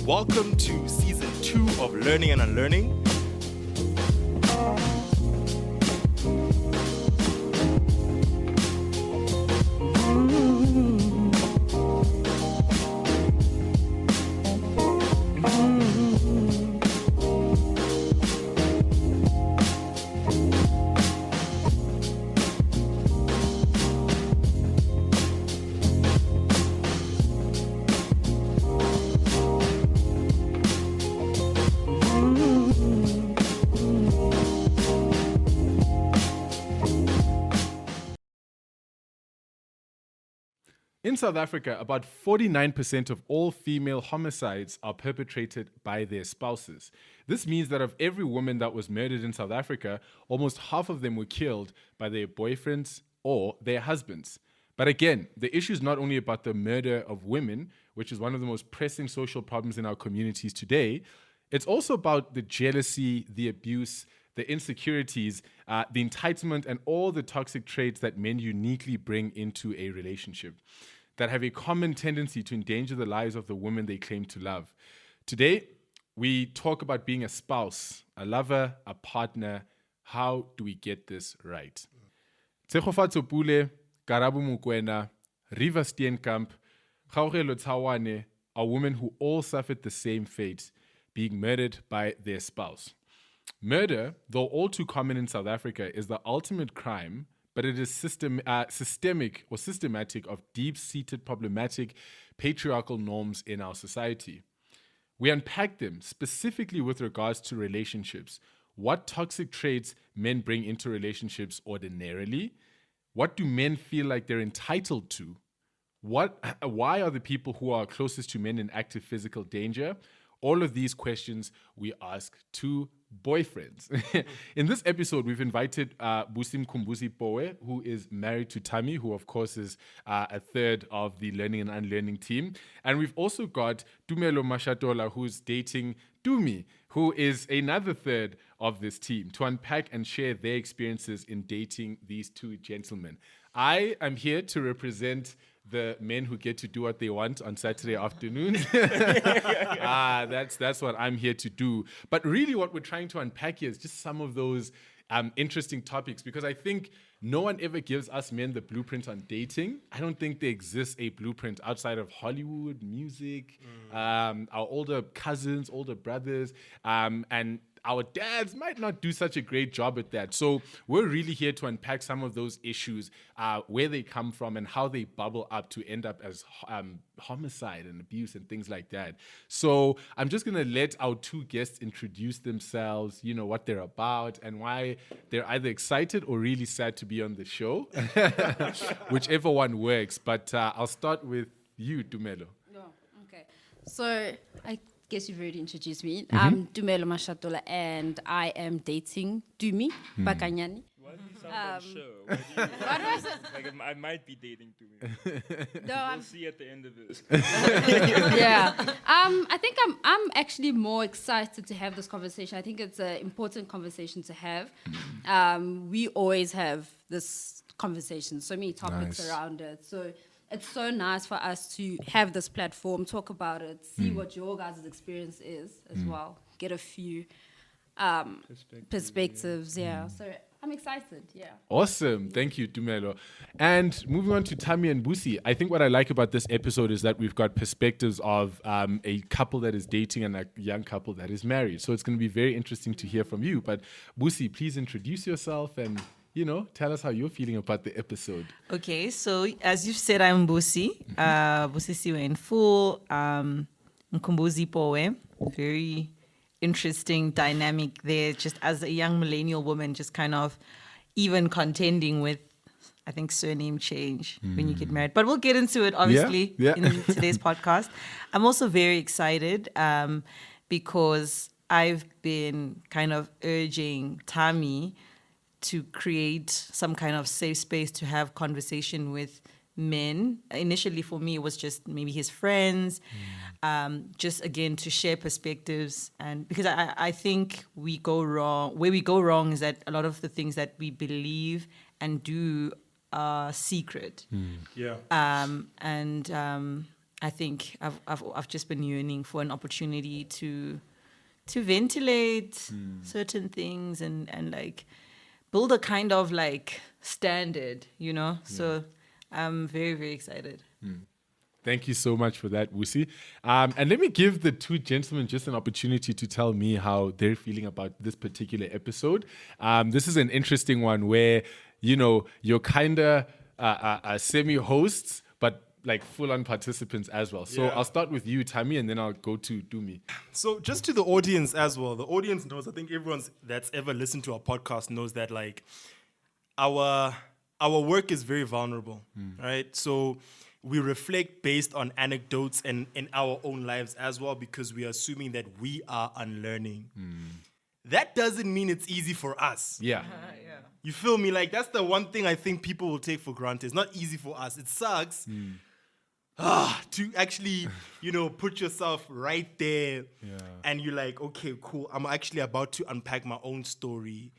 Welcome to Season 2 of Learning and Unlearning. In South Africa, about 49% of all female homicides are perpetrated by their spouses. This means that of every woman that was murdered in South Africa, almost half of them were killed by their boyfriends or their husbands. But again, the issue is not only about the murder of women, which is one of the most pressing social problems in our communities today. It's also about the jealousy, the abuse, the insecurities, the entitlement, and all the toxic traits that men uniquely bring into a relationship that have a common tendency to endanger the lives of the women they claim to love. Today, we talk about being a spouse, a lover, a partner. How do we get this right? Tshegofatso Pule, Karabo Mokoena, Reeva Steenkamp, Kgaugelo Tshauwane are women who all suffered the same fate, being murdered by their spouse. Murder, though all too common in South Africa, is the ultimate crime, but it is systemic or systematic of deep-seated problematic patriarchal norms in our society. We unpack them specifically with regards to relationships. What toxic traits men bring into relationships ordinarily? What do men feel like they're entitled to? Why are the people who are closest to men in active physical danger? All of these questions we ask to boyfriends. In this episode, we've invited Busi Mkhumbuzi Powe, who is married to Tammy, who of course is a third of the Learning and Unlearning team. And we've also got Tumelo Mashatola, who's dating Tumi, who is another third of this team, to unpack and share their experiences in dating these two gentlemen. I am here to represent the men who get to do what they want on Saturday afternoons. That's what I'm here to do. But really what we're trying to unpack here is just some of those interesting topics, because I think no one ever gives us men the blueprint on dating. I don't think there exists a blueprint outside of Hollywood, music, our older cousins, older brothers, and our dads might not do such a great job at that. So we're really here to unpack some of those issues, where they come from and how they bubble up to end up as homicide and abuse and things like that. So I'm just going to let our two guests introduce themselves, you know, what they're about and why they're either excited or really sad to be on the show, whichever one works. But I'll start with you, Tumelo. Oh, okay. So I guess you've already introduced me. I'm Tumelo Mashatola, and I am dating Tumi Bakanyani. Why do you sound unsure? Why do you like I might be dating Tumi. No, We'll see at the end of this. yeah. I think I'm actually more excited to have this conversation. I think it's an important conversation to have. We always have this conversation, so many topics around it. So it's so nice for us to have this platform, talk about it, see what your guys' experience is as well, get a few perspectives. Yeah. So I'm excited. Yeah. Awesome. Thank you, Tumelo. And moving on to Tammy and Busi, I think what I like about this episode is that we've got perspectives of a couple that is dating and a young couple that is married. So it's going to be very interesting to hear from you. But Busi, please introduce yourself and, you know, tell us how you're feeling about the episode. Okay, so as you said, I'm Busi. Busi Siwe in full. Mkhumbuzi Powe. Very interesting dynamic there, just as a young millennial woman, just kind of even contending with, I think, surname change when you get married. But we'll get into it, obviously, in today's podcast. I'm also very excited because I've been kind of urging Tammy to create some kind of safe space to have conversation with men. Initially, for me, it was just maybe his friends, just again to share perspectives. And because I think we go wrong, where we go wrong is that a lot of the things that we believe and do are secret. I think I've just been yearning for an opportunity to ventilate certain things and like build a kind of like standard, you know. So I'm very, very excited. Thank you so much for that, Wusi. And let me give the two gentlemen just an opportunity to tell me how they're feeling about this particular episode. This is an interesting one where, you know, you're kind of semi-hosts, but like full-on participants as well. So I'll start with you, Tammy, and then I'll go to Dumi. So just to the audience as well, the audience knows, I think everyone that's ever listened to our podcast knows that like our work is very vulnerable, right? So we reflect based on anecdotes and in our own lives as well, because we are assuming that we are unlearning. That doesn't mean it's easy for us. Yeah. You feel me? Like, that's the one thing I think people will take for granted. It's not easy for us. It sucks to actually, you know, put yourself right there and you're like, okay, cool. I'm actually about to unpack my own story,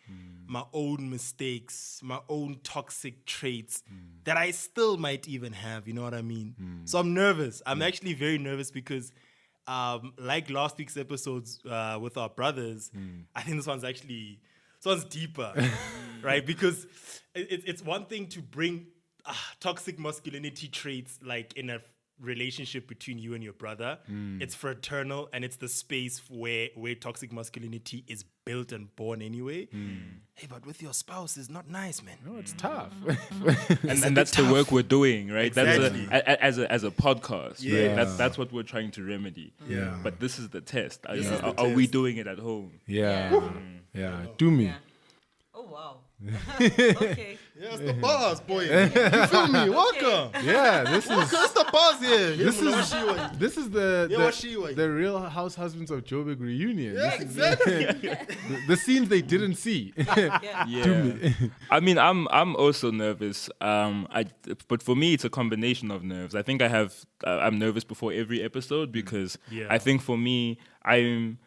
my own mistakes, my own toxic traits that I still might even have. You know what I mean? So I'm nervous. I'm actually very nervous because like last week's episodes with our brothers, I think this one's deeper, right? Because it's one thing to bring toxic masculinity traits like in a relationship between you and your brother. It's fraternal, and it's the space where toxic masculinity is built and born anyway. Hey, but with your spouse is not nice, man. No, it's tough. And that's the work we're doing, right? Exactly. That's as a podcast, Yeah. right? That's what we're trying to remedy. Yeah. But this is the test. This is the Are we test. doing it at home? Yeah. Dumi. Yeah. Oh wow. Okay. Yeah, it's the boss, boy. You feel me? Welcome. Yeah, this is It's the boss here. this is the Real House Husbands of Joburg reunion. Yeah, This is exactly. the scenes they didn't see. Yeah. I mean, I'm also nervous. But for me, it's a combination of nerves. I think I'm nervous before every episode because I think for me, I'm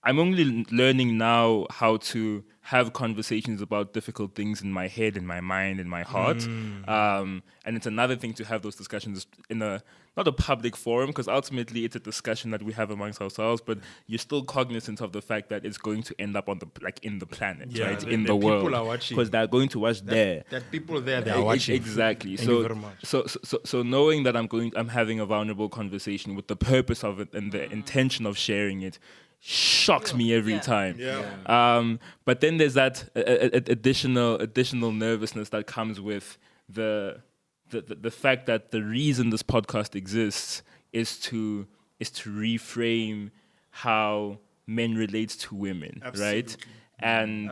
only learning now how to have conversations about difficult things in my head, in my mind, in my heart. And it's another thing to have those discussions in not a public forum, because ultimately it's a discussion that we have amongst ourselves, but you're still cognizant of the fact that it's going to end up in the planet, right? In the world. People are watching. Because they're going to watch there. That people there, they are watching. Exactly. Thank you very much. So knowing that I'm having a vulnerable conversation with the purpose of it and the intention of sharing it shocks me every time. But then there's that additional nervousness that comes with the fact that the reason this podcast exists is to reframe how men relate to women, right? And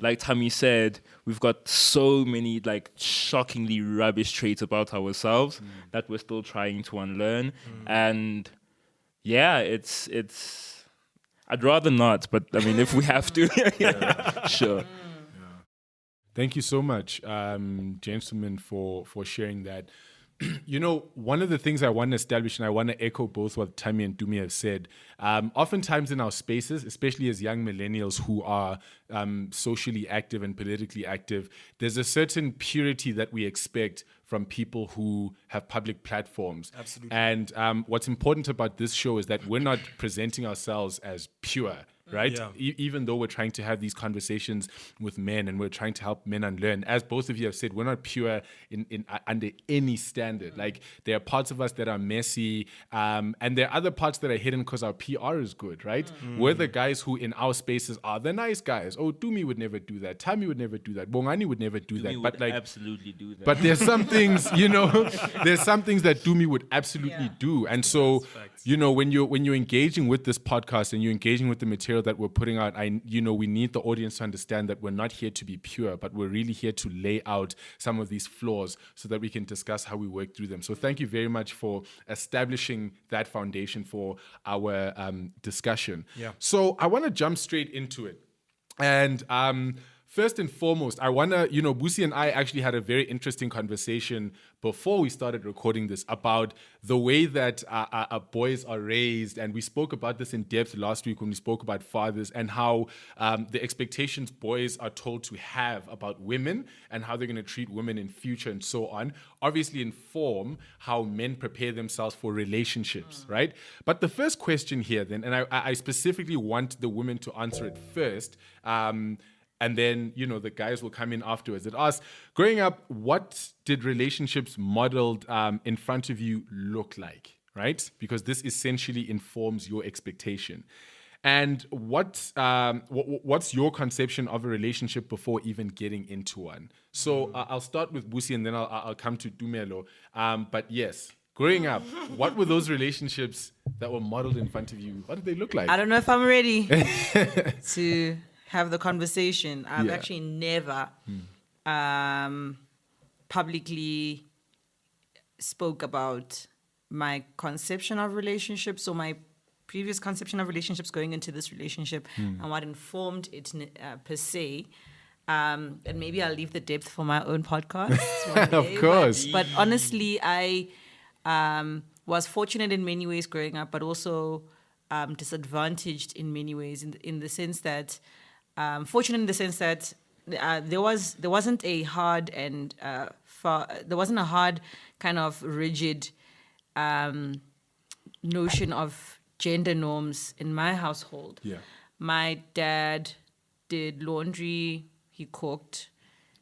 like Tammy said, we've got so many like shockingly rubbish traits about ourselves that we're still trying to unlearn. And yeah, it's I'd rather not, but I mean, if we have to, sure. Thank you so much, gentlemen, for sharing that. You know, one of the things I want to establish, and I want to echo both what Tammy and Dumi have said, oftentimes in our spaces, especially as young millennials who are socially active and politically active, there's a certain purity that we expect from people who have public platforms. Absolutely. And what's important about this show is that we're not presenting ourselves as pure, right? Yeah. Even though we're trying to have these conversations with men and we're trying to help men unlearn, as both of you have said, we're not pure in under any standard. Like, there are parts of us that are messy, and there are other parts that are hidden because our PR is good, right? We're the guys who in our spaces are the nice guys. Oh, Dumi would never do that. Tammy would never do that. Bongani would never do that. But like, absolutely do that. but there's some things, you know, there's some things that Dumi would absolutely do. And so, you know, when you're engaging with this podcast and you're engaging with the material that we're putting out, we need the audience to understand that we're not here to be pure, but we're really here to lay out some of these flaws so that we can discuss how we work through them. So thank you very much for establishing that foundation for our discussion. Yeah. So I want to jump straight into it. And First and foremost, I want to, Busi and I actually had a very interesting conversation before we started recording this about the way that our boys are raised. And we spoke about this in depth last week when we spoke about fathers and how the expectations boys are told to have about women and how they're going to treat women in future and so on, obviously inform how men prepare themselves for relationships, right? But the first question here then, and I specifically want the women to answer it first, and then, the guys will come in afterwards. It asks, growing up, what did relationships modeled in front of you look like, right? Because this essentially informs your expectation. And what's your conception of a relationship before even getting into one? So I'll start with Busi and then I'll come to Dumelo. But yes, growing up, what were those relationships that were modeled in front of you? What did they look like? I don't know if I'm ready to have the conversation. I've actually never publicly spoke about my conception of relationships or my previous conception of relationships going into this relationship and what informed it per se. And maybe I'll leave the depth for my own podcast. Of course. But honestly, I was fortunate in many ways growing up, but also disadvantaged in many ways in the sense that fortunate in the sense that there wasn't a hard and there wasn't a hard kind of rigid notion of gender norms in my household. Yeah. My dad did laundry, he cooked,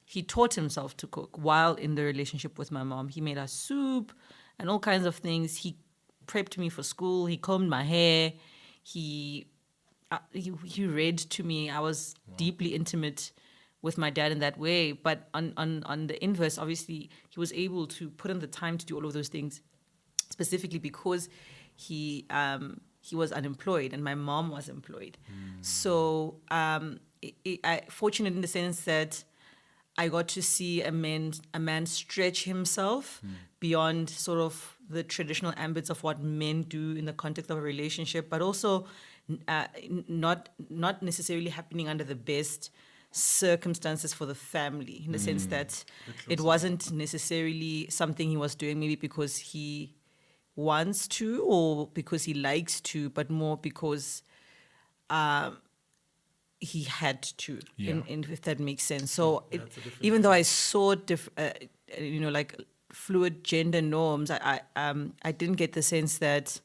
he taught himself to cook while in the relationship with my mom. He made us soup and all kinds of things. He prepped me for school, he combed my hair, he read to me. I was deeply intimate with my dad in that way. But on the inverse, obviously, he was able to put in the time to do all of those things, specifically because he was unemployed and my mom was employed. So I fortunate in the sense that I got to see a man stretch himself beyond sort of the traditional ambits of what men do in the context of a relationship, but also not necessarily happening under the best circumstances for the family, in the sense that it wasn't necessarily something he was doing maybe because he wants to or because he likes to, but more because he had to, if that makes sense. So even though I saw like fluid gender norms, I didn't get the sense that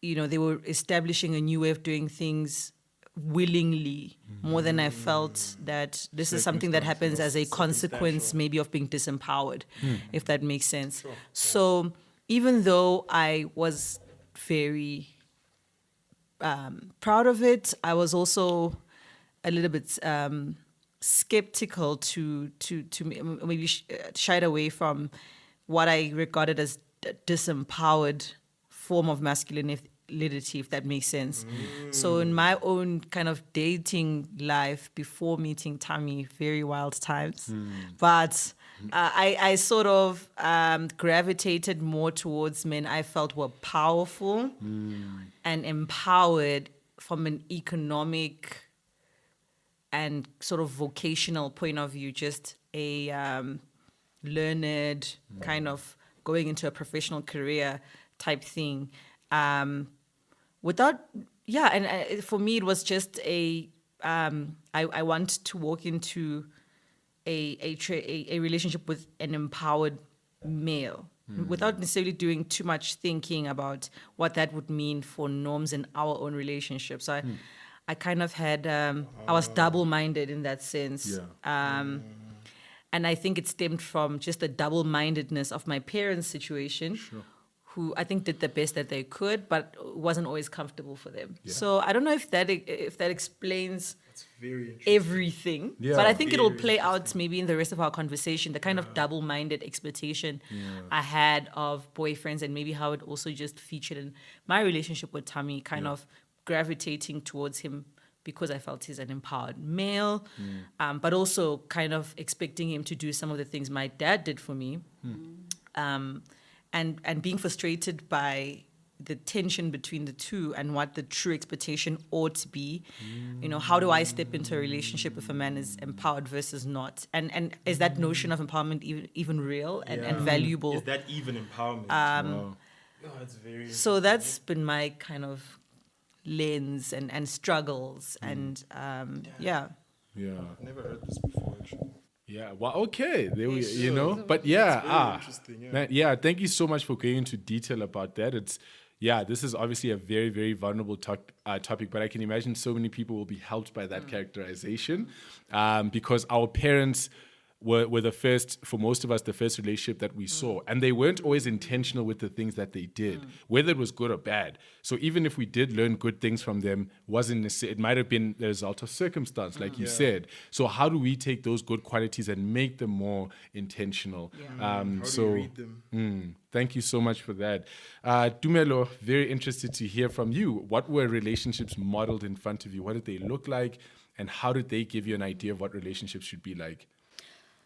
they were establishing a new way of doing things willingly, more than I felt that this is something that happens as a consequence maybe of being disempowered, if that makes sense. Sure. So even though I was very proud of it, I was also a little bit skeptical to maybe shied away from what I regarded as disempowered form of masculinity, if that makes sense. So in my own kind of dating life before meeting Tammy, very wild times, but I sort of gravitated more towards men I felt were powerful and empowered from an economic and sort of vocational point of view, just a learned kind of going into a professional career type thing. And for me, it was just I want to walk into a relationship with an empowered male without necessarily doing too much thinking about what that would mean for norms in our own relationship. So I kind of had, I was double-minded in that sense. And I think it stemmed from just the double-mindedness of my parents' situation, who I think did the best that they could, but wasn't always comfortable for them. So I don't know if that explains everything, but I think it'll play out maybe in the rest of our conversation, the kind of double-minded expectation I had of boyfriends, and maybe how it also just featured in my relationship with Tammy, kind of gravitating towards him because I felt he's an empowered male, but also kind of expecting him to do some of the things my dad did for me. And being frustrated by the tension between the two and what the true expectation ought to be. You know, how do I step into a relationship if a man is empowered versus not? And is that notion of empowerment even real and valuable? Is that even empowerment? It's very So that's been my kind of lens and struggles and Yeah. I've never heard this before, actually. Yeah. Well, okay. There we, you know, but yeah, interesting, yeah. Man, yeah. Thank you so much for going into detail about that. This is obviously a very, very vulnerable topic, but I can imagine so many people will be helped by that characterization, because our parents were the first, for most of us, the first relationship that we saw. And they weren't always intentional with the things that they did, whether it was good or bad. So even if we did learn good things from them, it might have been the result of circumstance, like you said. So how do we take those good qualities and make them more intentional? How do you read them? Thank you so much for that. Tumelo, very interested to hear from you. What were relationships modeled in front of you? What did they look like? And how did they give you an idea of what relationships should be like?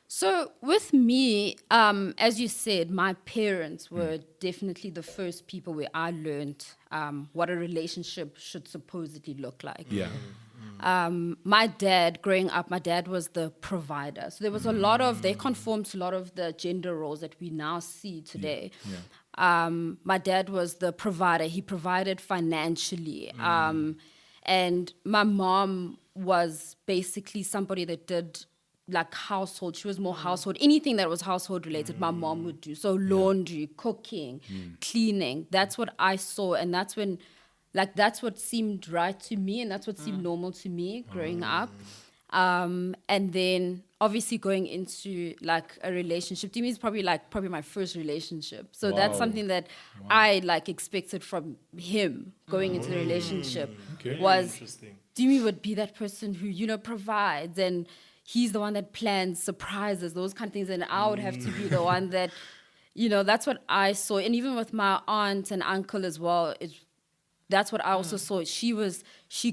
So with me, as you said, my parents were definitely the first people where I learned what a relationship should supposedly look like. Yeah. My dad, growing up, my dad was the provider. So there was a lot of, they conformed to a lot of the gender roles that we now see today. My dad was the provider. He provided financially. And my mom was basically somebody that did like household. She was more household. Anything that was household related, my mom would do. So laundry, cooking, cleaning. That's what I saw. And that's when, like, that's what seemed right to me. And that's what seemed normal to me growing up. And then obviously going into like a relationship, to me is probably my first relationship. So that's something that I like expected from him going into the relationship. Was Dimi would be that person who, you know, provides, and he's the one that plans surprises, those kind of things. And I would have to be the one that, you know, that's what I saw. And even with my aunt and uncle as well, that's what I also saw. She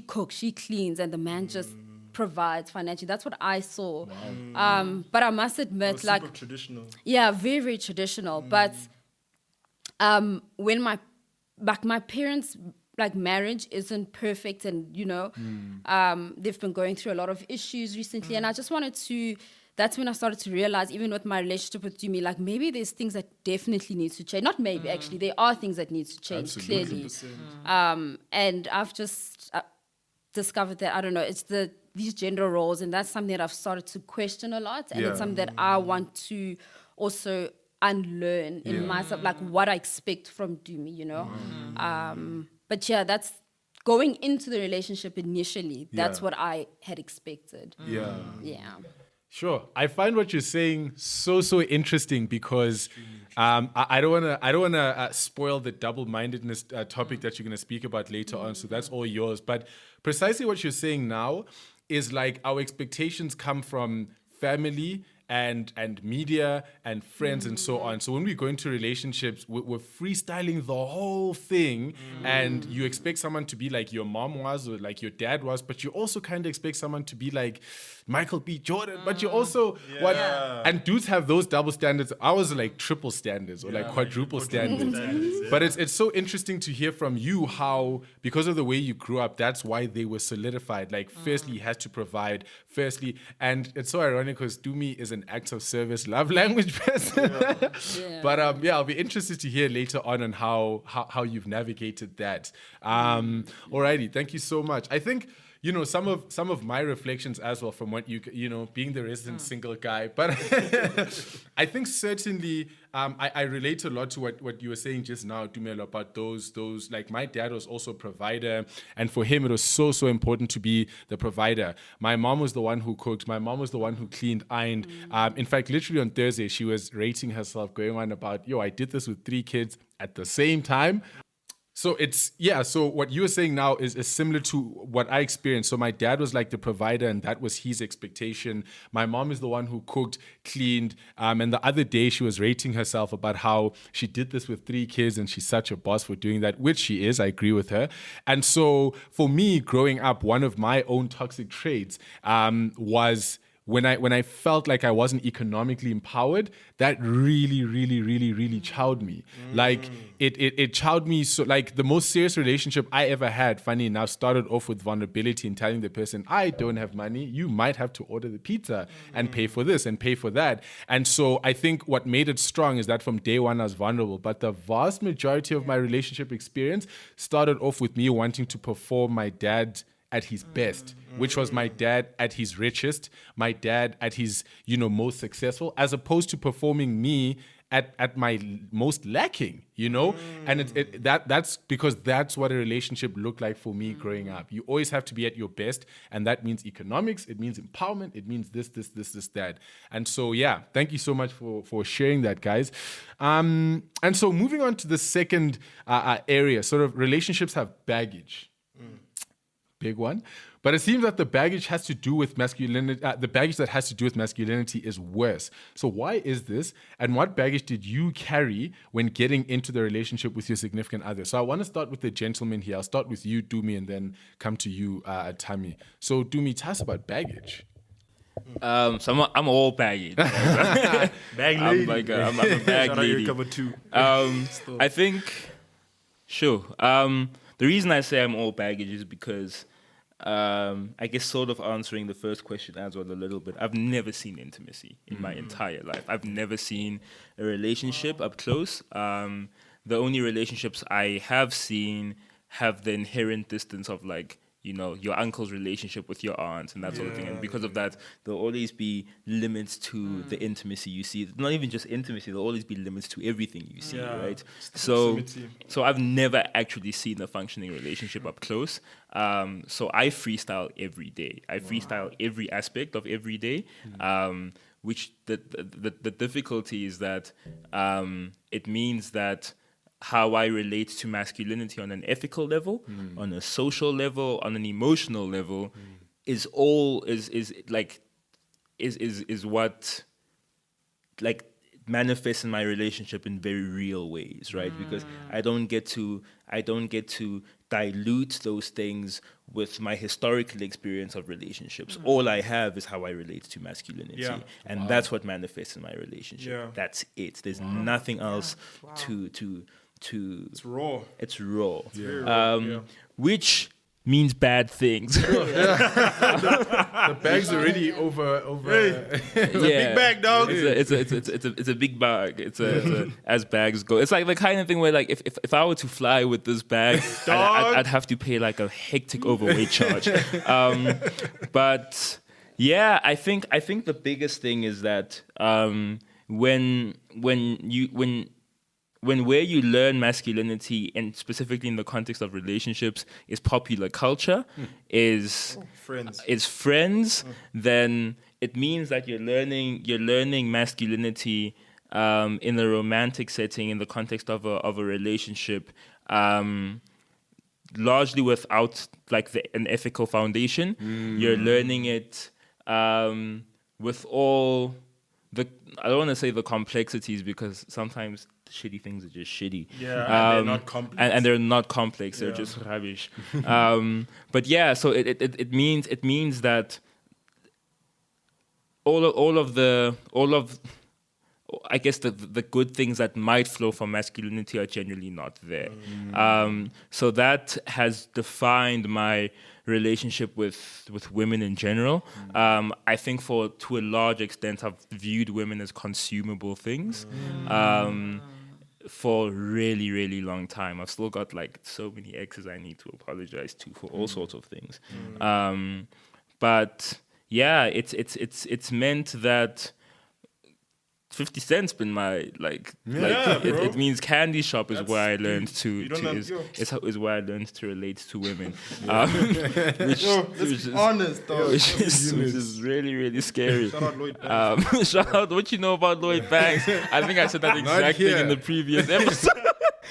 cooks, she cleans, and the man just provides financially. That's what I saw. But I must admit, like, super traditional. Yeah, very, very traditional. But when my parents, like, marriage isn't perfect, and, you know, they've been going through a lot of issues recently. And I just wanted to, that's when I started to realize, even with my relationship with Dumi, like, maybe there's things that definitely need to change. Not maybe, actually. There are things that need to change, clearly. And I've just discovered that, I don't know, it's these gender roles, and that's something that I've started to question a lot. And it's something that I want to also unlearn in myself, like what I expect from Dumi, you know? But yeah, that's going into the relationship initially. That's what I had expected. Yeah. Sure. I find what you're saying so interesting because I don't want to spoil the double-mindedness topic that you're going to speak about later on. So that's all yours. But precisely what you're saying now is like our expectations come from family and media and friends and so on. So when we go into relationships, we're freestyling the whole thing, and you expect someone to be like your mom was or like your dad was, but you also kind of expect someone to be like Michael B. Jordan, but you also and dudes have those double standards. Ours are like triple standards or like quadruple standards. But it's so interesting to hear from you how, because of the way you grew up, that's why they were solidified. Like, firstly, he has to provide. Firstly, and it's so ironic because Dumi is an acts of service love language person. But I'll be interested to hear later on how you've navigated that. Alrighty, thank you so much. I think, you know, some of my reflections as well from what you know, being the resident single guy, but I think certainly I relate a lot to what you were saying just now, Dumelo, about those like, my dad was also a provider, and for him it was so important to be the provider. My mom was the one who cooked. My mom was the one who cleaned, ironed. In fact, literally on Thursday, she was rating herself, going on about, I did this with 3 kids at the same time. So so what you were saying now is similar to what I experienced. So my dad was like the provider, and that was his expectation. My mom is the one who cooked, cleaned, and the other day she was rating herself about how she did this with 3 kids and she's such a boss for doing that, which she is. I agree with her. And so for me, growing up, one of my own toxic traits was when I felt like I wasn't economically empowered, that really, really, really, really chowed me. Like it chowed me. So like the most serious relationship I ever had, funny enough, started off with vulnerability and telling the person, I don't have money. You might have to order the pizza and pay for this and pay for that. And so I think what made it strong is that from day one I was vulnerable. But the vast majority of my relationship experience started off with me wanting to perform my dad at his best, which was my dad at his richest, my dad at his, most successful, as opposed to performing me at my most lacking, And that's because that's what a relationship looked like for me growing up. You always have to be at your best, and that means economics, it means empowerment, it means this, that. And so, yeah, thank you so much for sharing that, guys. And so moving on to the second area, sort of relationships have baggage. Big one, but it seems that the baggage has to do with masculinity. The baggage that has to do with masculinity is worse. So why is this? And what baggage did you carry when getting into the relationship with your significant other? So I want to start with the gentleman here. I'll start with you, Dumi, and then come to you, Tammy. So Dumi, tell us about baggage. So I'm all baggage. Bag lady. I'm a bag Shout out lady. your cover two. I think, sure. The reason I say I'm all baggage is because I guess sort of answering the first question as well a little bit. I've never seen intimacy in my entire life. I've never seen a relationship up close. The only relationships I have seen have the inherent distance of like, your uncle's relationship with your aunt and that sort of thing. And because of that, there'll always be limits to the intimacy you see. Not even just intimacy, there'll always be limits to everything you see, right? So I've never actually seen a functioning relationship up close. So I freestyle every day. I freestyle every aspect of every day, which the difficulty is that it means that how I relate to masculinity on an ethical level, on a social level, on an emotional level, is what like manifests in my relationship in very real ways, right? Because I don't get to dilute those things with my historical experience of relationships. All I have is how I relate to masculinity, and that's what manifests in my relationship. Yeah. That's it. There's nothing else to It's raw. It's raw. Yeah. Which means bad things. The bag's already over. It's a big bag, dog. It's a big bag. It's a as bags go. It's like the kind of thing where like if I were to fly with this bag, I'd have to pay like a hectic overweight charge. But yeah, I think the biggest thing is that when where you learn masculinity, and specifically in the context of relationships, is popular culture, is friends, then it means that you're learning masculinity in a romantic setting, in the context of a relationship, largely without like an ethical foundation. You're learning it with all the, I don't want to say the complexities, because sometimes shitty things are just shitty. Yeah, and they're not complex. And they're not complex. They're just rubbish. But yeah, so it means that all of I guess the good things that might flow from masculinity are generally not there. So that has defined my relationship with women in general. I think to a large extent I've viewed women as consumable things. For a really, really long time. I've still got like so many exes I need to apologize to for all sorts of things. But yeah, it's meant that 50 Cent's been my it means candy shop is where I learned is where I learned to relate to women. Which is honest though. Which is really, really scary. Shout out Lloyd Banks. Shout out what you know about Lloyd Banks. I think I said that exact thing in the previous episode.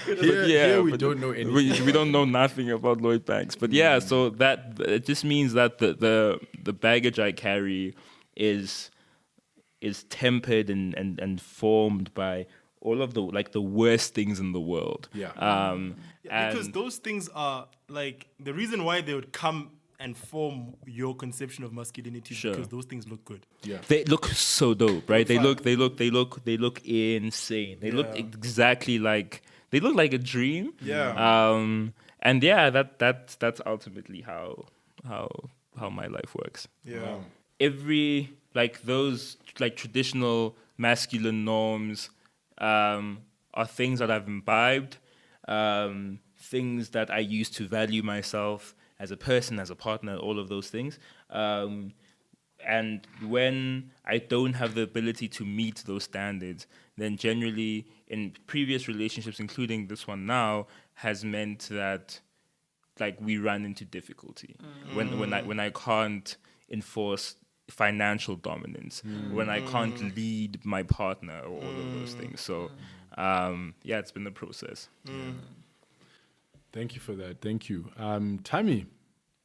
Here we don't know anything. We don't know nothing about Lloyd Banks. But yeah, so that it just means that the baggage I carry is tempered and formed by all of the worst things in the world. Because those things are like the reason why they would come and form your conception of masculinity Sure. because those things look good. Yeah. They look so dope, right? They fun. look insane. They look exactly like they look like a dream. Yeah. And yeah, that's ultimately how my life works. Yeah. Every like those like traditional masculine norms are things that I've imbibed, things that I use to value myself as a person, as a partner, all of those things. And when I don't have the ability to meet those standards, then generally in previous relationships, including this one now, has meant that like we run into difficulty when I can't enforce financial dominance, when I can't lead my partner, or all of those things. So yeah, it's been a process. Thank you for that. Thank you. Tammy,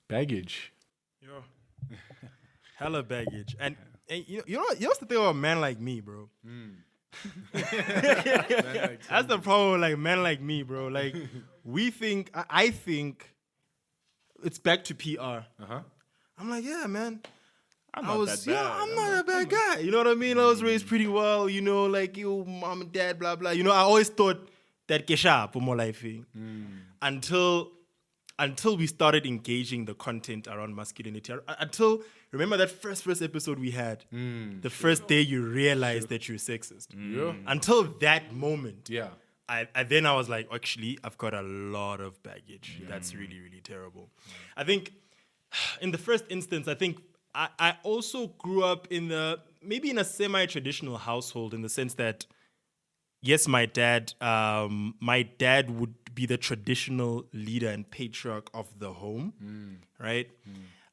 baggage. Yeah. Hella baggage. And you know what's the thing about a man like me, bro? That's the problem with like men like me, bro. Like I think it's back to PR. I'm like, yeah, man. I'm not that bad. I'm not a bad guy. You know what I mean? I was raised pretty well, you know, like you, mom and dad, blah, blah. You know, I always thought that kesha for more life until we started engaging the content around masculinity. Until, remember that first episode we had? The first day you realized that you're sexist. Yeah. Until that moment. Yeah. I then I was like, actually, I've got a lot of baggage. That's really, really terrible. I think in the first instance, I think I also grew up maybe in a semi-traditional household in the sense that, yes, my dad would be the traditional leader and patriarch of the home, right?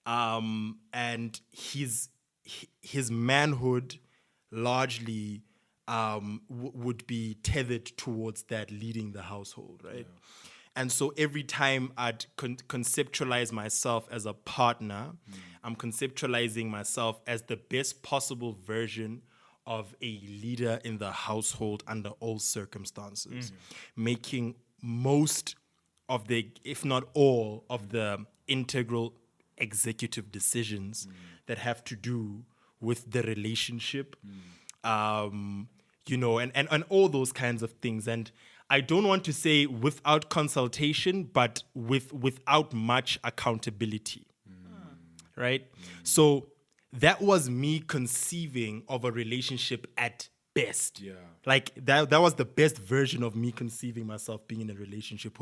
And his manhood largely would be tethered towards that leading the household, right? And so every time I'd conceptualize myself as a partner, I'm conceptualizing myself as the best possible version of a leader in the household under all circumstances, making most of the, if not all, of the integral executive decisions that have to do with the relationship, you know, and all those kinds of things. And I don't want to say without consultation, but without much accountability, right? So that was me conceiving of a relationship at best. Yeah. Like that was the best version of me conceiving myself being in a relationship.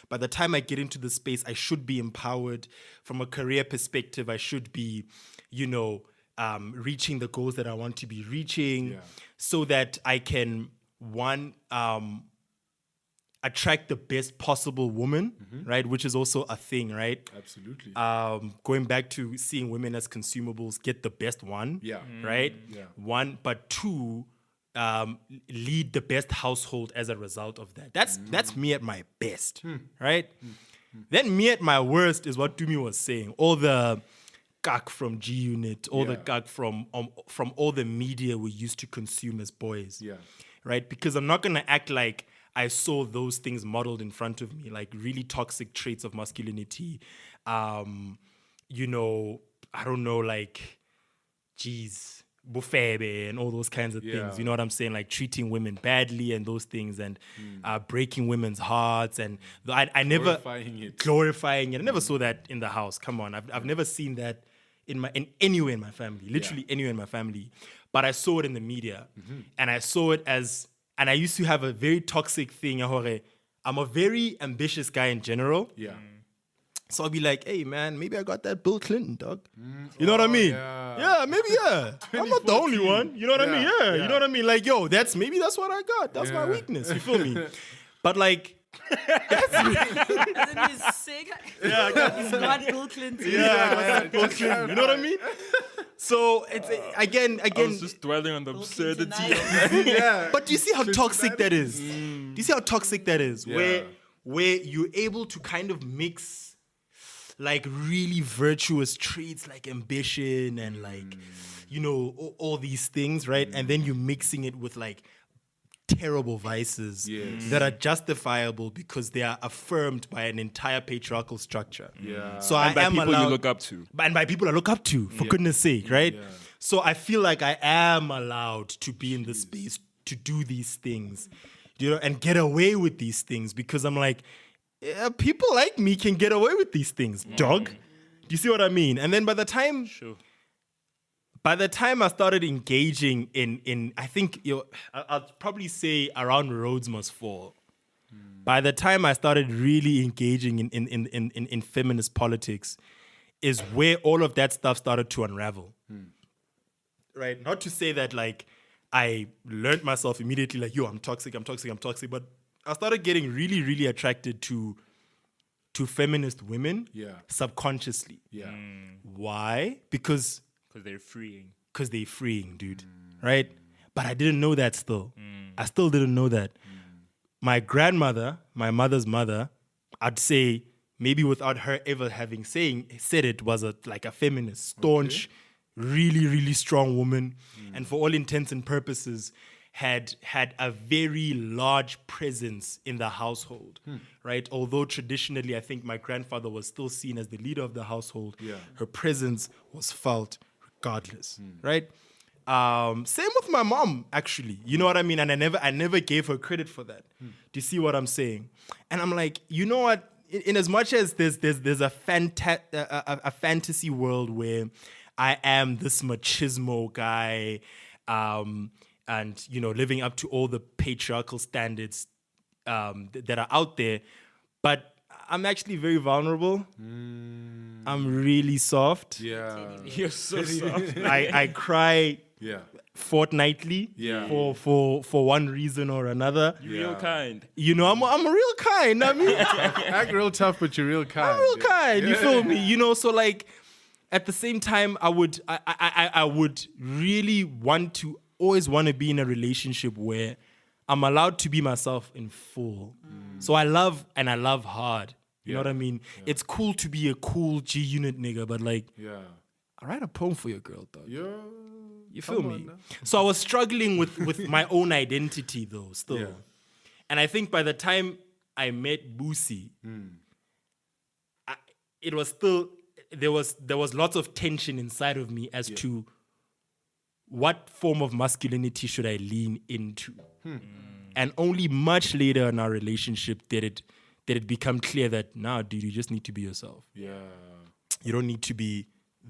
By the time I get into the space, I should be empowered from a career perspective. I should be, you know, reaching the goals that I want to be reaching so that I can, one, attract the best possible woman, right? Which is also a thing, right? Absolutely. Going back to seeing women as consumables, get the best one, right? Yeah. One, but two, lead the best household as a result of that. That's me at my best, right? Then me at my worst is what Dumi was saying. All the gag from G Unit, all the gag from all the media we used to consume as boys, right? Because I'm not gonna act like I saw those things modeled in front of me, like really toxic traits of masculinity. You know, I don't know, like, geez, bufebe and all those kinds of things. You know what I'm saying? Like treating women badly and those things, and breaking women's hearts. And I never glorifying it. I never saw that in the house. Come on, I've never seen that in anywhere in my family. Literally anywhere in my family. But I saw it in the media, and I saw it as. And I used to have a very toxic thing. I'm a very ambitious guy in general. Yeah. So I'll be like, hey, man, maybe I got that Bill Clinton, dog. You know what I mean? Yeah, maybe, I'm not the only one. You know what I mean? Yeah. You know what I mean? Like, yo, that's what I got. That's my weakness. You feel me? But like, Isn't he sick? Yeah, He's got Bill Clinton. Yeah, I got that Bill Clinton. You know what I mean? So it's again. I was just dwelling on the absurdity. But do you see how toxic that is? Do you see how toxic that is? Where you're able to kind of mix like really virtuous traits like ambition and like, you know, all these things, right? And then you're mixing it with like terrible vices Yes. that are justifiable because they are affirmed by an entire patriarchal structure. Yeah. So And I by am people allowed, you look up to. and by people I look up to, for goodness sake, right? Yeah. So I feel like I am allowed to be in the space to do these things, and get away with these things because I'm like, people like me can get away with these things, dog. Do you see what I mean? And then by the time I started engaging in I think I'll probably say around Roads Must Fall. By the time I started really engaging in feminist politics, is where all of that stuff started to unravel. Right? Not to say that like I learned myself immediately like, I'm toxic, but I started getting really, really attracted to feminist women subconsciously. Yeah. Why? Because they're freeing. Because they're freeing, dude. Right? But I didn't know that still. I still didn't know that. My grandmother, my mother's mother, I'd say maybe without her ever having said it, was like a feminist, staunch, really, really strong woman. And for all intents and purposes, had a very large presence in the household, right? Although traditionally, I think my grandfather was still seen as the leader of the household, her presence was felt regardless, right? Same with my mom, actually. You know what I mean? And I never gave her credit for that. Do you see what I'm saying? And I'm like, you know what? In as much as there's a fantasy world where I am this machismo guy, and living up to all the patriarchal standards that are out there, but I'm actually very vulnerable. I'm really soft. Yeah. You're so soft. I cry fortnightly for one reason or another. You're real kind. I'm a real kind. I mean, Act real tough, but you're real kind. I'm real kind. You feel me? So like at the same time, I would really always want to be in a relationship where I'm allowed to be myself in full. So I love hard. You know what I mean? It's cool to be a cool G unit nigga, but like, I write a poem for your girl, dog. You feel me? So I was struggling with my own identity though, still. Yeah. And I think by the time I met Boosie, it was still, there was lots of tension inside of me as to what form of masculinity should I lean into. And only much later in our relationship did it become clear that, nah, dude, you just need to be yourself. Yeah. You don't need to be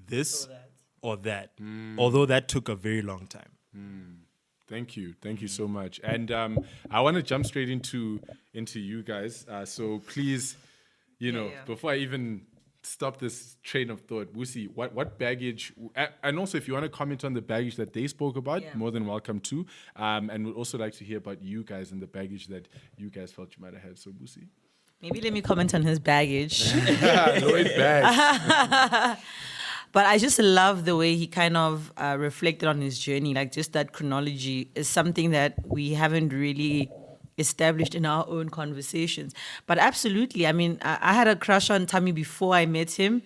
this or that. Although that took a very long time. Thank you so much. And I want to jump straight into you guys. So please, before I even stop this train of thought, Busi, what baggage, and also if you want to comment on the baggage that they spoke about, more than welcome to. And we'd also like to hear about you guys and the baggage that you guys felt you might have had. So Busi. Maybe let me comment on his baggage. No, it bags. But I just love the way he kind of reflected on his journey. Like just that chronology is something that we haven't really established in our own conversations. But absolutely, I mean, I had a crush on Tammy before I met him.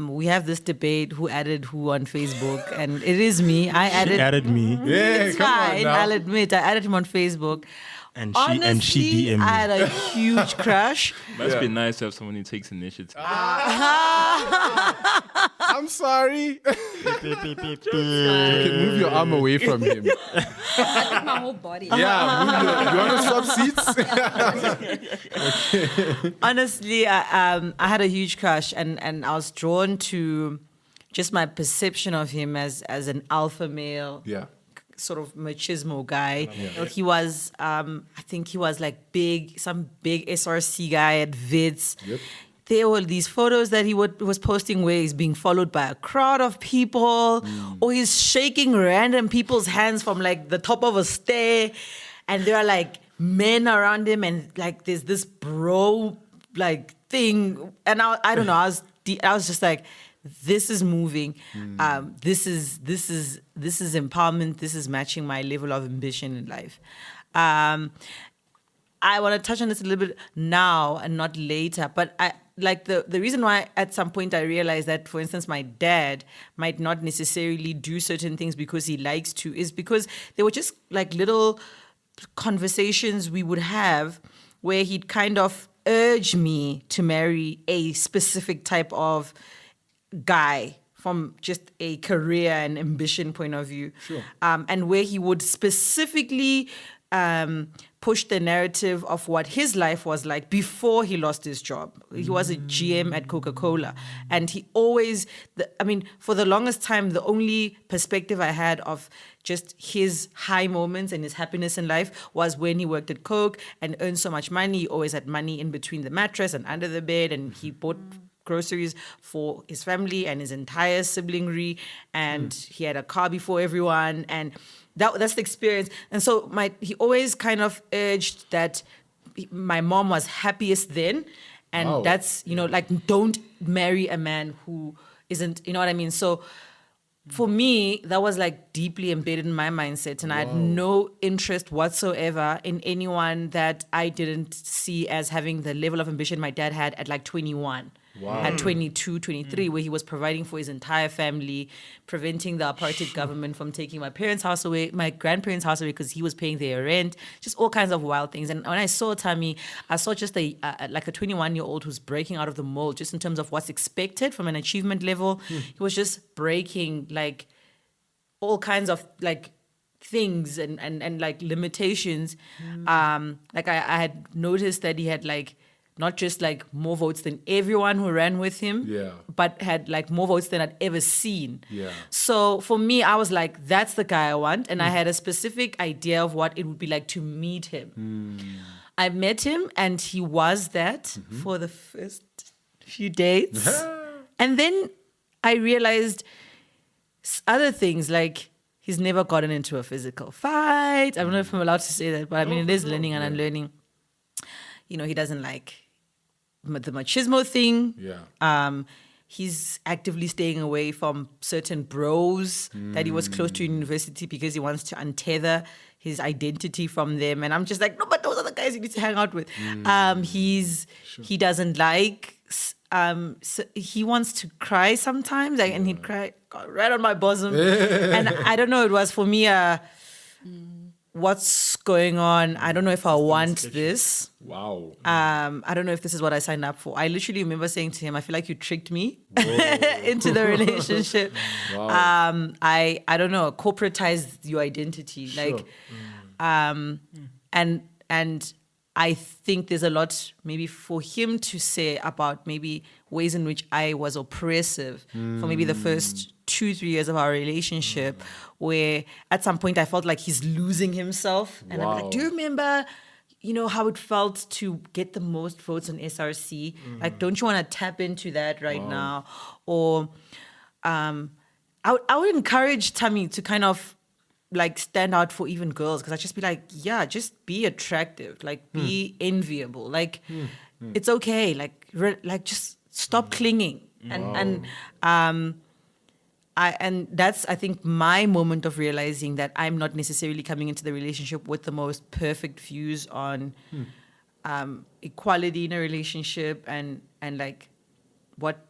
We have this debate who added who on Facebook, and it is me. I added me. Yeah, it's come on fine. now. I'll admit, I added him on Facebook. And Honestly, she DM'd me. I had a huge crush. Must be nice to have someone who takes initiative. I'm sorry. You can move your arm away from him. I think my whole body. Yeah, you want to swap seats? Honestly, I had a huge crush, and I was drawn to just my perception of him as an alpha male. Yeah. Sort of machismo guy. He was, I think he was like some big SRC guy at Vids. Yep. There were these photos that he was posting where he's being followed by a crowd of people, or he's shaking random people's hands from like the top of a stair, and there are like men around him, and like there's this bro like thing, and I don't know. I was just like, this is moving. This is empowerment. This is matching my level of ambition in life. I want to touch on this a little bit now and not later, but the reason why at some point I realized that, for instance, my dad might not necessarily do certain things because he likes to is because there were just like little conversations we would have where he'd kind of urge me to marry a specific type of guy from just a career and ambition point of view. Sure. And where he would specifically push the narrative of what his life was like before he lost his job. He was a GM at Coca-Cola. And he always, for the longest time, the only perspective I had of just his high moments and his happiness in life was when he worked at Coke and earned so much money. He always had money in between the mattress and under the bed, and he bought groceries for his family and his entire siblingry, and he had a car before everyone, and that's the experience. And so he always kind of urged that my mom was happiest then, and that's, don't marry a man who isn't, you know what I mean? So for me, that was like deeply embedded in my mindset, and I had no interest whatsoever in anyone that I didn't see as having the level of ambition my dad had at like 21. At 22, 23, where he was providing for his entire family, preventing the apartheid government from taking my parents' house away, my grandparents' house away, because he was paying their rent, just all kinds of wild things. And when I saw Tammy, I saw just like a 21-year-old who's breaking out of the mold, just in terms of what's expected from an achievement level. He was just breaking like all kinds of like things and like limitations. Like I had noticed that he had like not just like more votes than everyone who ran with him, but had like more votes than I'd ever seen. So for me, I was like, that's the guy I want. And I had a specific idea of what it would be like to meet him. I met him, and he was that for the first few dates. And then I realized other things, like he's never gotten into a physical fight. I don't know if I'm allowed to say that, but I mean, it is learning and unlearning. You know, he doesn't like the machismo thing. He's actively staying away from certain bros that he was close to in university because he wants to untether his identity from them. And I'm just like, no, but those are the guys you need to hang out with. He doesn't like, so he wants to cry sometimes, like, and he'd cry right on my bosom. And I don't know, it was for me what's going on? I don't know if I want this. I don't know if this is what I signed up for. I literally remember saying to him, I feel like you tricked me into the relationship. I don't know, corporatized your identity. Like, and I think there's a lot maybe for him to say about maybe ways in which I was oppressive for maybe the first 2-3 years of our relationship, where at some point I felt like he's losing himself. And I'm like, do you remember, you know, how it felt to get the most votes on SRC? Like, don't you want to tap into that right now? Or I would encourage Tammy to kind of like stand out for even girls, because I'd just be like, yeah, just be attractive, like be enviable, like it's okay, like just stop clinging. And that's, I think, my moment of realizing that I'm not necessarily coming into the relationship with the most perfect views on equality in a relationship and like what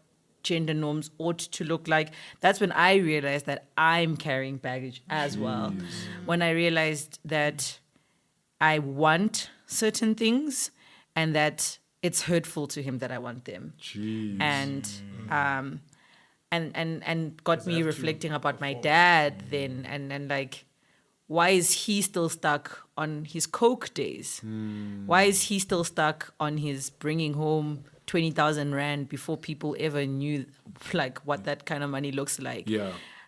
gender norms ought to look like. That's when I realized that I'm carrying baggage as well. When I realized that I want certain things and that it's hurtful to him that I want them. And got me reflecting about my dad then, and like, why is he still stuck on his Coke days? Why is he still stuck on his bringing home 20,000 Rand before people ever knew like what that kind of money looks like?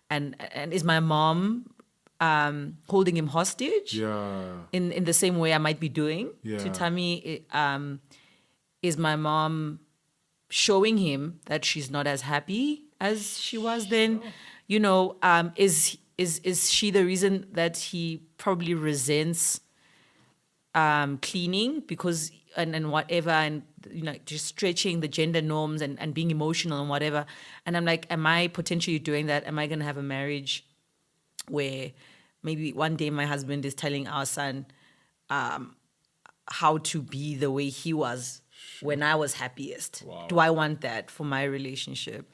And is my mom holding him hostage in the same way I might be doing to Tammy? Is my mom showing him that she's not as happy as she was then? You know, is she the reason that he probably resents cleaning because and whatever, and you know, just stretching the gender norms and being emotional and whatever? And I'm like, am I potentially doing that? Am I going to have a marriage where maybe one day my husband is telling our son how to be the way he was when I was happiest? Do I want that for my relationship?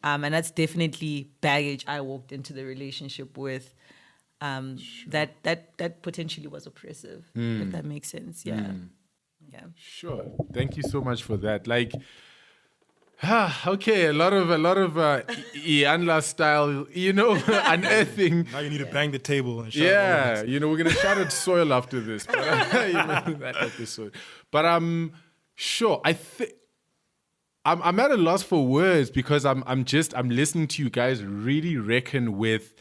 And that's definitely baggage I walked into the relationship with. that potentially was oppressive, if that makes sense. Yeah. Sure. Thank you so much for that. Like, okay, a lot of Ianla style, unearthing. Now you need to bang the table and shout Yeah, we're gonna shout at soil after this, but that episode. But sure. I'm at a loss for words because I'm listening to you guys really reckon with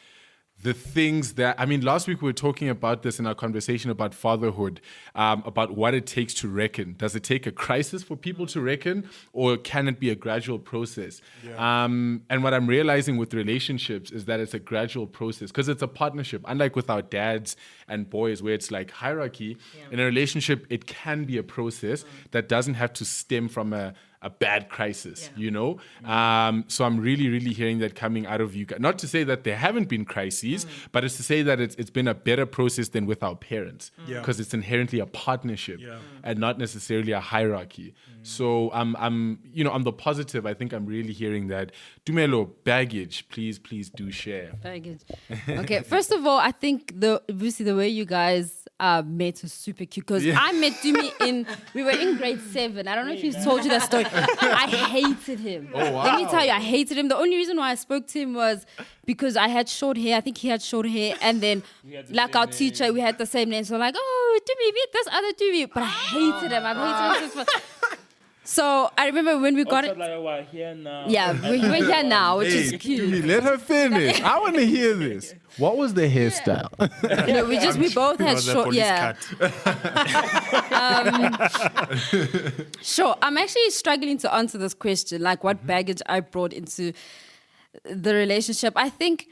the things that, last week we were talking about this in our conversation about fatherhood, about what it takes to reckon. Does it take a crisis for people to reckon, or can it be a gradual process? Yeah. And what I'm realizing with relationships is that it's a gradual process because it's a partnership. Unlike with our dads and boys where it's like hierarchy, in a relationship, it can be a process that doesn't have to stem from a bad crisis, So I'm really, really hearing that coming out of you guys. Not to say that there haven't been crises, but it's to say that it's been a better process than with our parents, because it's inherently a partnership and not necessarily a hierarchy. So I'm on the positive. I think I'm really hearing that. Dumelo, baggage, please do share. Baggage. Okay, first of all, I think the way you guys met was super cute because I met Dumi we were in grade 7. I don't know if he's told you that story. I hated him. Oh, wow. Let me tell you, I hated him. The only reason why I spoke to him was because I had short hair. I think he had short hair. And then, like our teacher, we had the same name. So like, oh, Dumi, meet this other Dumi. But I hated him. I've hated him since. So I remember when we got it. We're here now. Yeah, we're here now, which is cute. Dumi, let her finish. I want to hear this. What was the hairstyle? No, we both had short. Yeah. Sure. I'm actually struggling to answer this question, like what baggage I brought into the relationship. I think.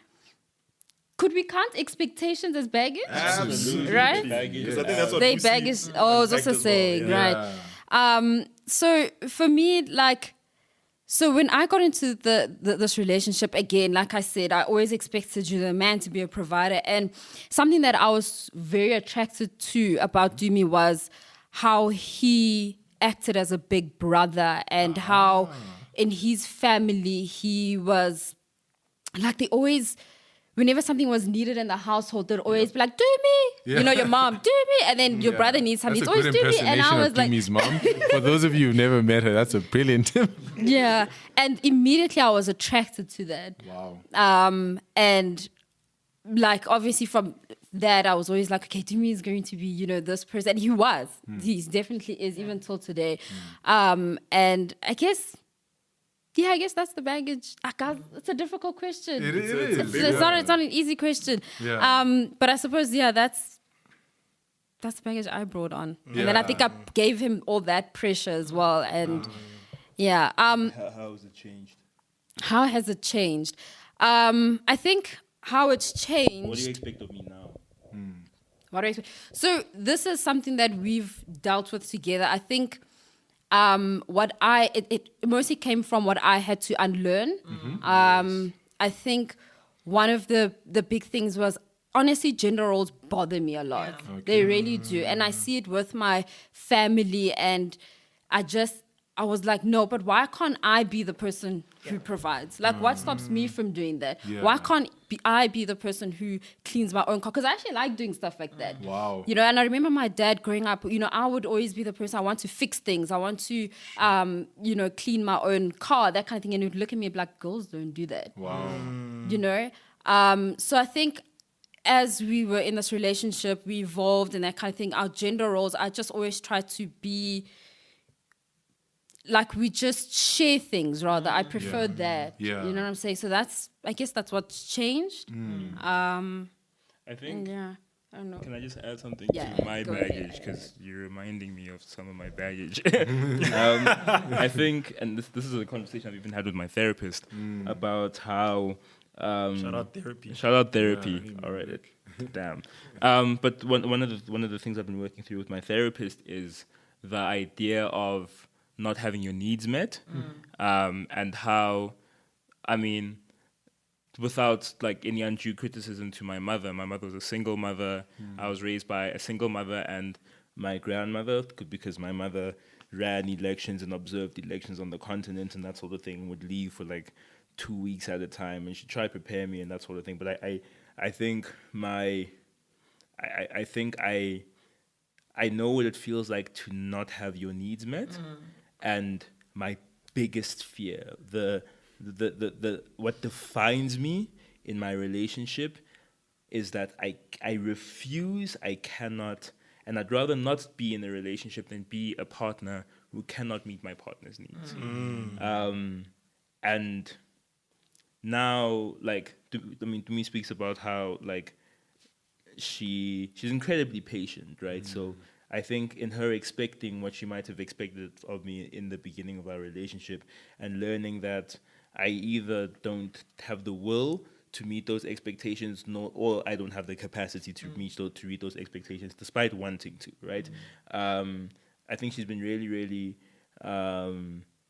Could we count expectations as baggage? Absolutely. Right? Because I think that's what they Busi baggage. Oh, I was also saying, right. So for me, so when I got into this relationship again, like I said, I always expected the man to be a provider. And something that I was very attracted to about Dumi was how he acted as a big brother and how in his family he was like they always. Whenever something was needed in the household, they'd always be like, "Do me," your mom, "Do me," and then your brother needs something, it's always "Do me," and I was like, Dumi's mom. For those of you who've never met her, that's a brilliant. Yeah, and immediately I was attracted to that. Wow. And like obviously from that, I was always like, okay, Dumi is going to be, this person. And he was. He definitely is, even till today. And I guess that's the baggage. It's a difficult question. It is. It's not an easy question. Yeah. But I suppose, that's the baggage I brought on. And then I think I gave him all that pressure as well. And how has it changed? How has it changed? I think how it's changed. What do you expect of me now? What do I expect? So this is something that we've dealt with together. I think it mostly came from what I had to unlearn. I think one of the big things was, honestly, gender roles bother me a lot. Yeah. Okay. They really do. And I see it with my family, and I was like, no, but why can't I be the person who provides? Like, what stops me from doing that? Yeah. Why can't I be the person who cleans my own car? Because I actually like doing stuff like that. Wow. And I remember my dad growing up, I would always be the person, I want to fix things. I want to, clean my own car, that kind of thing. And he would look at me and be like, girls don't do that. Wow. So I think as we were in this relationship, we evolved and that kind of thing. Our gender roles, I just always try to be... like we just share things rather. I prefer that. Yeah. You know what I'm saying? So I guess that's what's changed. I think. Yeah. I don't know. Can I just add something to my baggage? Because you're reminding me of some of my baggage. I think, and this is a conversation I've even had with my therapist about how. Shout out therapy. Shout out therapy. Yeah, all right. Damn. But one of the things I've been working through with my therapist is the idea of not having your needs met, and how, without like any undue criticism to my mother was a single mother. I was raised by a single mother and my grandmother, because my mother ran elections and observed elections on the continent and that sort of thing, would leave for like 2 weeks at a time, and she'd try to prepare me and that sort of thing. But I think I know what it feels like to not have your needs met, and my biggest fear, the what defines me in my relationship, is that I refuse, I cannot, and I'd rather not be in a relationship than be a partner who cannot meet my partner's needs. And now, like, Tumi speaks about how, like, she's incredibly patient, right? So I think in her expecting what she might have expected of me in the beginning of our relationship, and learning that I either don't have the will to meet those expectations, or I don't have the capacity to meet those expectations, despite wanting to, right? I think she's been really, really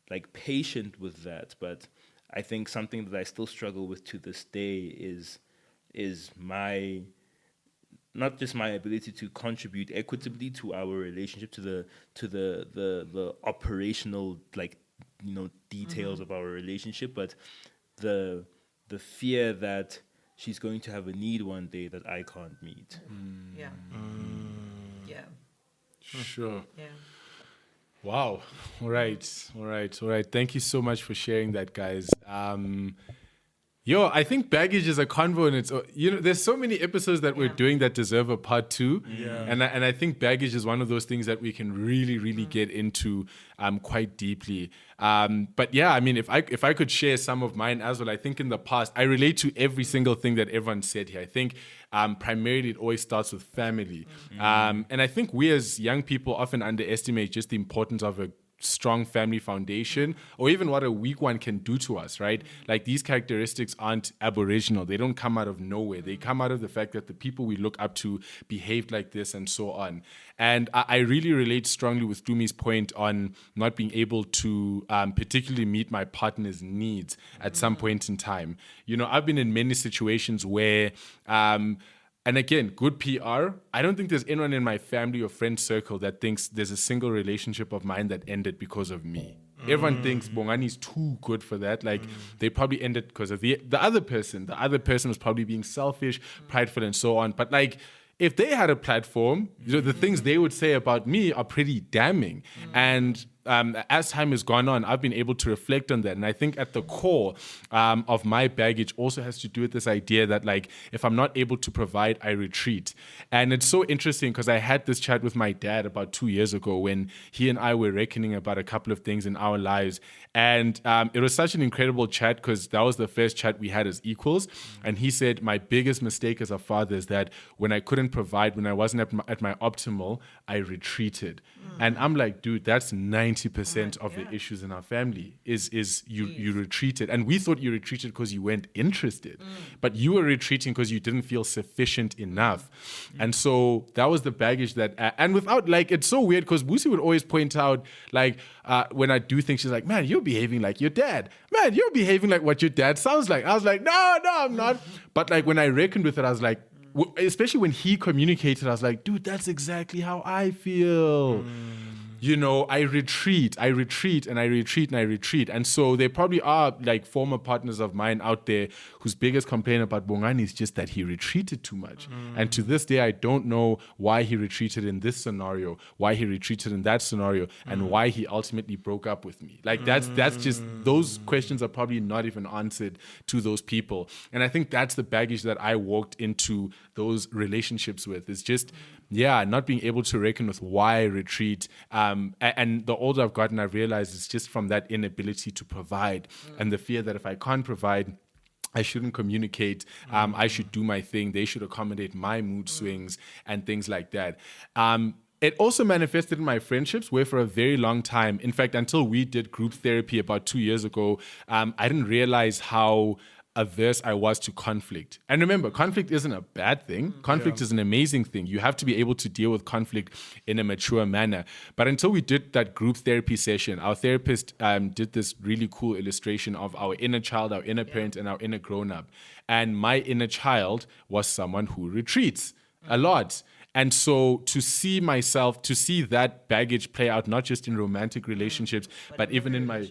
like patient with that, but I think something that I still struggle with to this day is my, not just my ability to contribute equitably to our relationship, to the operational, like, details of our relationship, but the fear that she's going to have a need one day that I can't meet. Yeah. Yeah. Sure. Yeah. Wow. All right. Thank you so much for sharing that, guys. I think baggage is a convo, and it's, there's so many episodes that we're doing that deserve a part 2. Yeah. And I think baggage is one of those things that we can really, really get into quite deeply. But yeah, I mean, if I could share some of mine as well, I think in the past, I relate to every single thing that everyone said here. I think primarily it always starts with family. And I think we as young people often underestimate just the importance of a strong family foundation, or even what a weak one can do to us, right? Like, these characteristics aren't aboriginal. They don't come out of nowhere. They come out of the fact that the people we look up to behaved like this, and so on. And I really relate strongly with Tumi's point on not being able to particularly meet my partner's needs at some point in time. I've been in many situations where and again, good PR. I don't think there's anyone in my family or friend circle that thinks there's a single relationship of mine that ended because of me. Everyone thinks Bongani's too good for that. Like, they probably ended because of the other person. The other person was probably being selfish, prideful, and so on. But, like, if they had a platform, the things they would say about me are pretty damning. And as time has gone on, I've been able to reflect on that. And I think at the core of my baggage also has to do with this idea that, like, if I'm not able to provide, I retreat. And it's so interesting because I had this chat with my dad about 2 years ago when he and I were reckoning about a couple of things in our lives. And it was such an incredible chat because that was the first chat we had as equals. And he said, my biggest mistake as a father is that when I couldn't provide, when I wasn't at my optimal, I retreated. And I'm like, dude, that's 90% of the issues in our family is you retreated. And we thought you retreated because you weren't interested, but you were retreating because you didn't feel sufficient enough. And so that was the baggage that, and without, like, it's so weird because Busi would always point out, like, when I do things, she's like, man, you're behaving like your dad. Man, you're behaving like what your dad sounds like. I was like, no, I'm not. But, like, when I reckoned with it, I was like, especially when he communicated, I was like, dude, that's exactly how I feel. I retreat. And so there probably are, like, former partners of mine out there whose biggest complaint about Bongani is just that he retreated too much. And to this day, I don't know why he retreated in this scenario, why he retreated in that scenario, and why he ultimately broke up with me. Like, that's just, those questions are probably not even answered to those people. And I think that's the baggage that I walked into those relationships with. It's just, not being able to reckon with why I retreat. And the older I've gotten, I've realized it's just from that inability to provide and the fear that if I can't provide, I shouldn't communicate. I should do my thing. They should accommodate my mood swings and things like that. It also manifested in my friendships where for a very long time, in fact, until we did group therapy about 2 years ago, I didn't realize how averse I was to conflict. And remember, conflict isn't a bad thing. Conflict is an amazing thing. You have to be able to deal with conflict in a mature manner. But until we did that group therapy session, our therapist did this really cool illustration of our inner child, our inner parent, and our inner grown-up. And my inner child was someone who retreats a lot. And so to see that baggage play out, not just in romantic relationships, but even in my,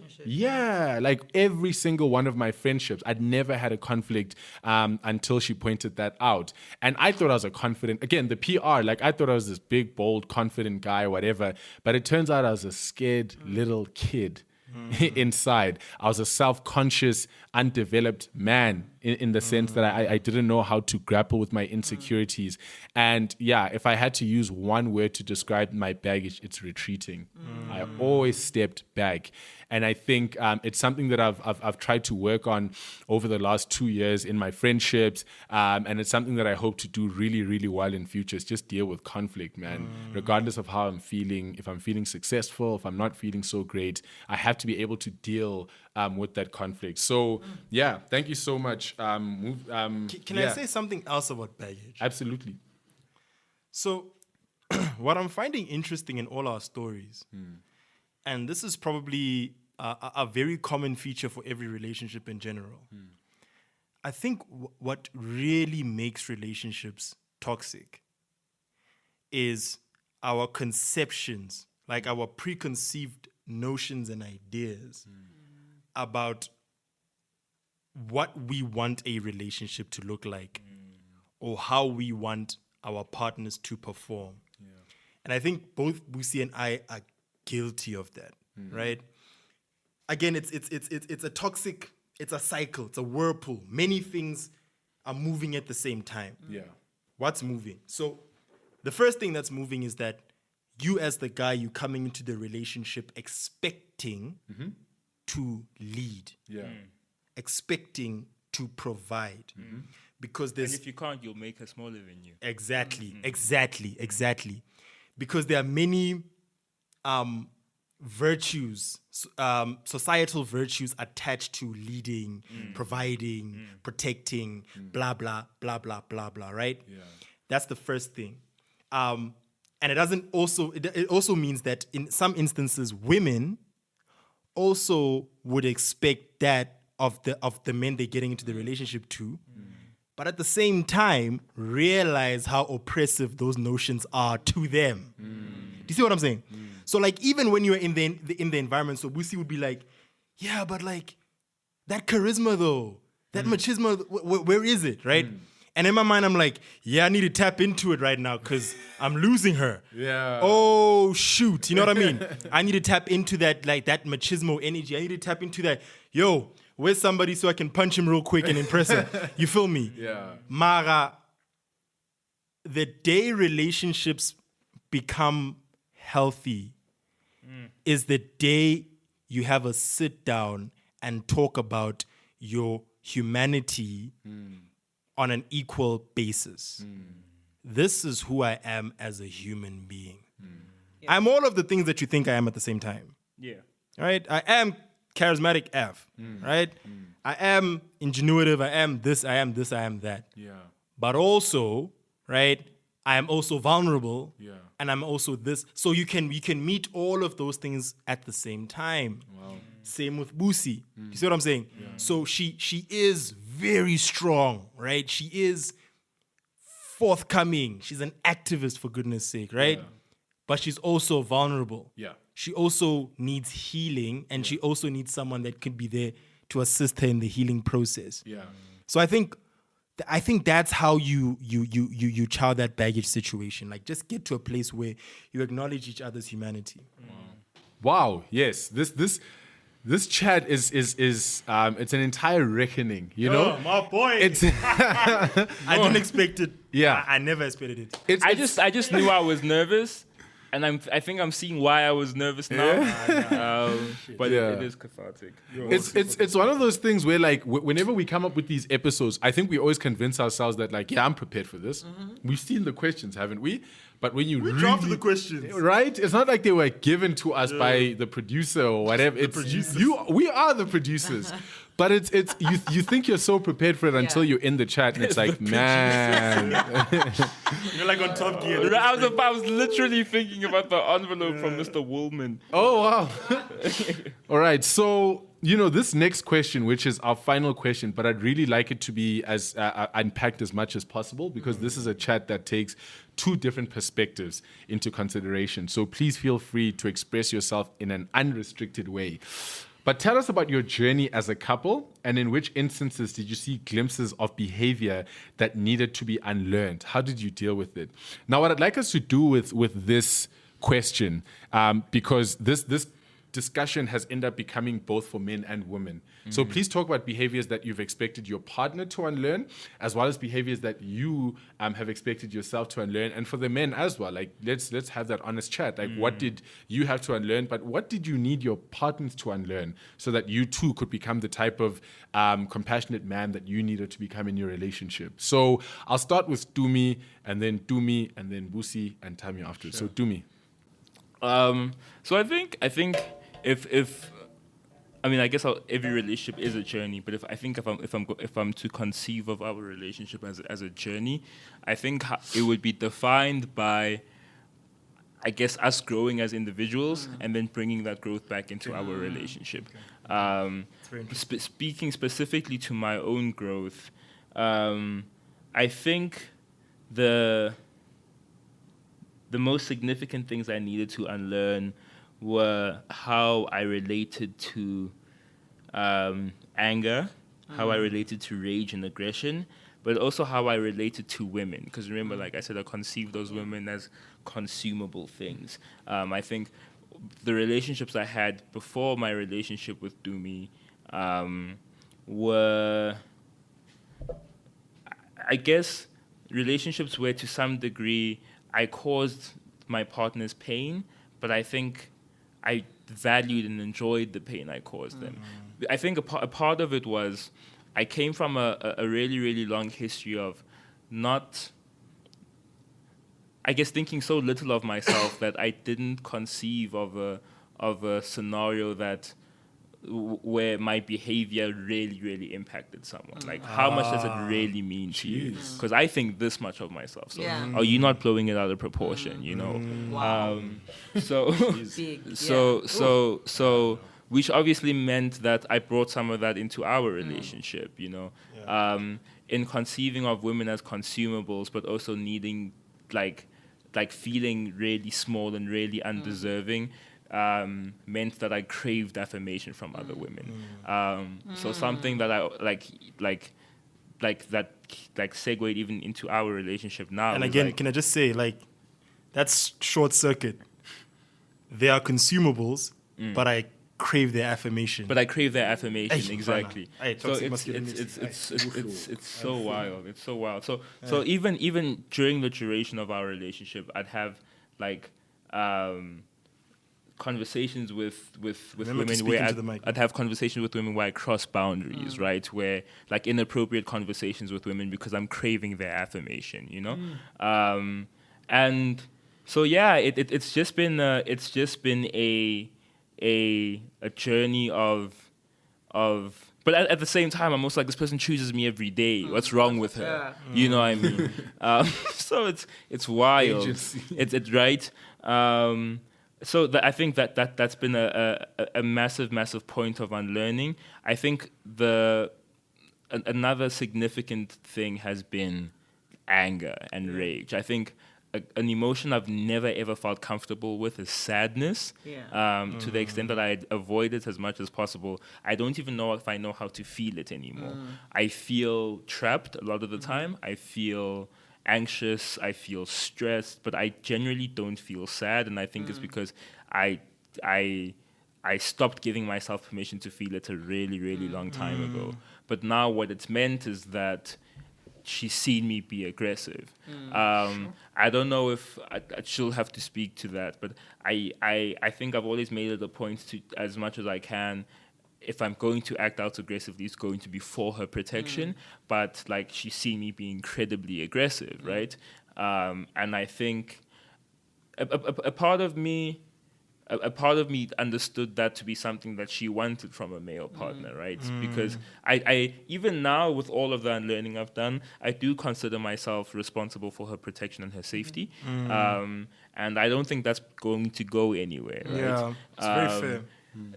like every single one of my friendships, I'd never had a conflict until she pointed that out. And I thought I was a confident, again, the PR, like I thought I was this big, bold, confident guy, whatever. But it turns out I was a scared little kid. Inside. I was a self-conscious, undeveloped man in the sense that I didn't know how to grapple with my insecurities. And yeah, if I had to use one word to describe my baggage, it's retreating. I always stepped back. And I think it's something that I've tried to work on over the last 2 years in my friendships. And it's something that I hope to do really, really well in future. Is just deal with conflict, man. Regardless of how I'm feeling, if I'm feeling successful, if I'm not feeling so great, I have to be able to deal with that conflict. So yeah, thank you so much. Can I say something else about baggage? Absolutely. So what I'm finding interesting in all our stories, and this is probably a very common feature for every relationship in general, I think what really makes relationships toxic is our conceptions, like our preconceived notions and ideas about what we want a relationship to look like or how we want our partners to perform. And I think both Busi and I are guilty of that, right? Again, it's a toxic, it's a cycle, it's a whirlpool. Many things are moving at the same time. Yeah. What's moving? So the first thing that's moving is that you as the guy, you coming into the relationship expecting to lead. Yeah. Expecting to provide. Because And there's if you can't, you'll make her smaller than you. Exactly. Because there are many virtues, societal virtues attached to leading, providing, protecting, blah, blah, blah, blah, blah, blah, right? Yeah. That's the first thing. And it also means that in some instances, women also would expect that of the men they're getting into the relationship to, but at the same time, realize how oppressive those notions are to them. Do you see what I'm saying? So like even when you're in the environment, so Busi would be like, yeah, but like that charisma though, that machismo, where is it, right? And in my mind, I'm like, yeah, I need to tap into it right now because I'm losing her. Yeah. Oh, shoot. You know what I mean? I need to tap into that, like that machismo energy. I need to tap into that. Yo, where's somebody so I can punch him real quick and impress him? You feel me? Yeah. Mara, the day relationships become healthy is the day you have a sit down and talk about your humanity on an equal basis. This is who I am as a human being. I'm all of the things that you think I am at the same time. Yeah. Right? I am charismatic F, right? I am ingenuitive, I am this, I am this, I am that. Yeah. But also, right, I am also vulnerable, Yeah. and I'm also this. So you can meet all of those things at the same time. Wow. Same with Busi. You see what I'm saying? So she is very strong, right? She is forthcoming. She's an activist, for goodness sake, right? Yeah. But she's also vulnerable. Yeah. She also needs healing, and she also needs someone that could be there to assist her in the healing process. Yeah. So I think that's how you chow that baggage situation. Like, just get to a place where you acknowledge each other's humanity. Wow. Yes. This chat is it's an entire reckoning. You know. My boy. It's I didn't expect it. Yeah. I never expected it. I just knew I was nervous, and I think I'm seeing why I was nervous now. But Yeah. it is cathartic. It's one of those things where like whenever we come up with these episodes, I think we always convince ourselves that like, yeah, I'm prepared for this. We've seen the questions, haven't we? But when you Drafted the questions. right, it's not like they were given to us by the producer or whatever. It's we are the producers. But it's you think you're so prepared for it until you're in the chat and it's like, man. You're like on Top Gear. I was literally thinking about the envelope from Mr. Woolman. Oh wow. All right. So this next question, which is our final question, but I'd really like it to be as unpacked as much as possible, because this is a chat that takes two different perspectives into consideration. So please feel free to express yourself in an unrestricted way. But tell us about your journey as a couple, and in which instances did you see glimpses of behavior that needed to be unlearned? How did you deal with it? Now, what I'd like us to do with this question, because this discussion has ended up becoming both for men and women. So please talk about behaviors that you've expected your partner to unlearn, as well as behaviors that you have expected yourself to unlearn. And for the men as well, like let's have that honest chat. Like what did you have to unlearn, but what did you need your partners to unlearn so that you too could become the type of compassionate man that you needed to become in your relationship? So I'll start with Dumi, and then Busi and Tami after. So Dumi. So I think if I guess every relationship is a journey, but if I'm to conceive of our relationship as a journey, I think it would be defined by, I guess, us growing as individuals and then bringing that growth back into our relationship. Speaking specifically to my own growth, I think the most significant things I needed to unlearn were how I related to anger, how I related to rage and aggression, but also how I related to women. Because remember, like I said, I conceived those women as consumable things. I think the relationships I had before my relationship with Dumi were, I guess, relationships where to some degree I caused my partner's pain, but I think I valued and enjoyed the pain I caused them. I think a part of it was I came from a really, really long history of not, I guess, thinking so little of myself that I didn't conceive of a scenario that where my behavior really, really impacted someone. Like, how much does it really mean to you? Because I think this much of myself. So, are you not blowing it out of proportion? You know. Wow. So, Big. so, which obviously meant that I brought some of that into our relationship. You know, in conceiving of women as consumables, but also needing like feeling really small and really undeserving. Meant that I craved affirmation from other women. So something that I like that segued even into our relationship now. And again, can I just say, that's short circuit. They are consumables, but I crave their affirmation. Exactly. So it's so wild. It's so wild. So even during the duration of our relationship, I'd have conversations with women where I'd have conversations with women where I cross boundaries, right? Where inappropriate conversations with women because I'm craving their affirmation, you know? And so it's just been a journey of but at the same time, I'm also like, this person chooses me every day. What's wrong with her? You know what I mean? So it's wild. It's right. So I think that's been a massive point of unlearning. I think another significant thing has been anger and rage. I think an emotion I've never ever felt comfortable with is sadness. To the extent that I avoid it as much as possible. I don't even know if I know how to feel it anymore. I feel trapped a lot of the time. I feel anxious, I feel stressed, but I generally don't feel sad, and I think it's because I stopped giving myself permission to feel it a really, really long time ago. But now what it's meant is that she's seen me be aggressive. I don't know if she'll have to speak to that, but I think I've always made it a point to, as much as I can, if I'm going to act out aggressively, it's going to be for her protection. But she's seen me be incredibly aggressive, right? And I think a part of me understood that to be something that she wanted from a male partner, right? Because I even now, with all of the unlearning I've done, I do consider myself responsible for her protection and her safety. And I don't think that's going to go anywhere, right? Yeah, it's very fair.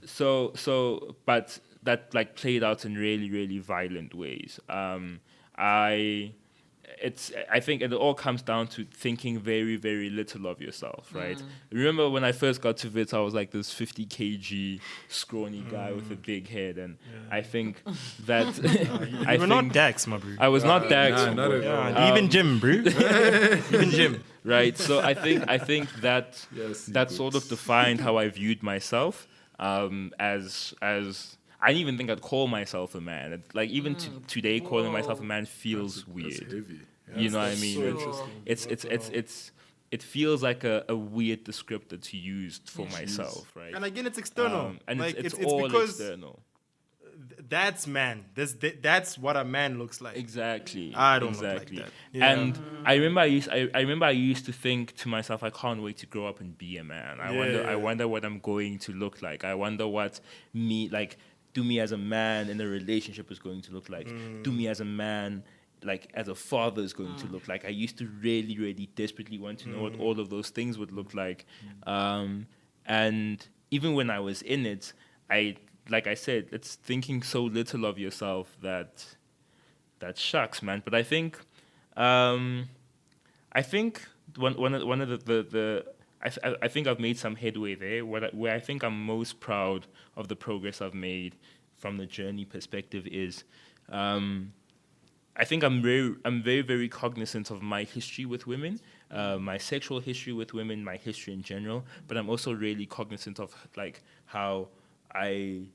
So, but that like played out in really, really violent ways. I think it all comes down to thinking very, very little of yourself, right? Remember when I first got to Wits, I was like this 50 kg scrawny guy with a big head, and I think that You were not Dax, my bro. I was not Dax. Nah, not at all. Even Jim, bro. Even Jim. Right. So I think that Yes, that you sort did. of defined how I viewed myself as I didn't even think I'd call myself a man. Like even today, calling myself a man feels That's weird. heavy. You know what I That's mean? so It's- interesting. it feels like a weird descriptor to use for myself, right? And again, it's external. And like it's all because external. that's man. That's what a man looks like. Exactly. I don't look like exactly. that. Yeah. And I remember I used to think to myself, I can't wait to grow up and be a man. I wonder what I'm going to look like. I wonder what do me as a man in a relationship is going to look like. Do me as a man like as a father is going to look like. I used to really, really desperately want to know what all of those things would look like. And even when I was in it, like I said, it's thinking so little of yourself that shucks, man. But I think one of the I think I've made some headway there. Where I think I'm most proud of the progress I've made from the journey perspective is, I think I'm very, very cognizant of my history with women, my sexual history with women, my history in general. But I'm also really cognizant of like how you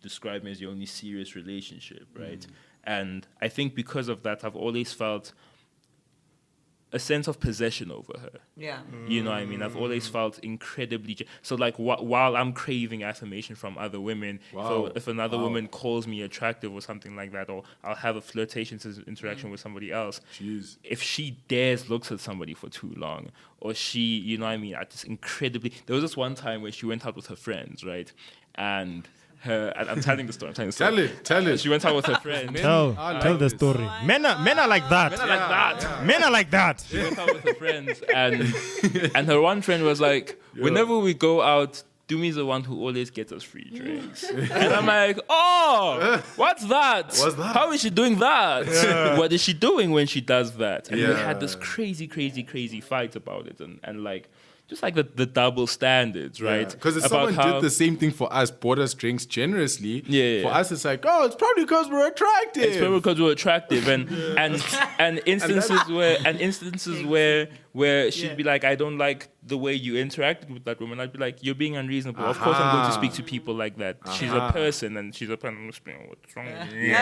described me as the only serious relationship, right? And I think because of that, I've always felt a sense of possession over her. Yeah. You know what I mean? I've always felt incredibly... So, like, while I'm craving affirmation from other women, so if another woman calls me attractive or something like that, or I'll have a flirtatious interaction with somebody else, Jeez. if she dares looks at somebody for too long, or she, you know what I mean, I just incredibly... There was this one time where she went out with her friends, right? And... I'm telling the story. Tell it. She went out with her friends. Tell the story. Men are like that. Men are like that. She went out with her friends, and her one friend was like, whenever we go out, Dumi's the one who always gets us free drinks. And I'm like, oh, what's that? How is she doing that? What is she doing when she does that? And we had this crazy fight about it, and like, just like the double standards, right? Because if About someone did the same thing for us, bought us drinks generously, for us it's like, oh, it's probably because we're attractive. It's probably because we're attractive, and instances where she'd be like, I don't like the way you interacted with that woman. I'd be like, you're being unreasonable. Of course, I'm going to speak to people like that. She's a person, and she's a person. What's wrong with you?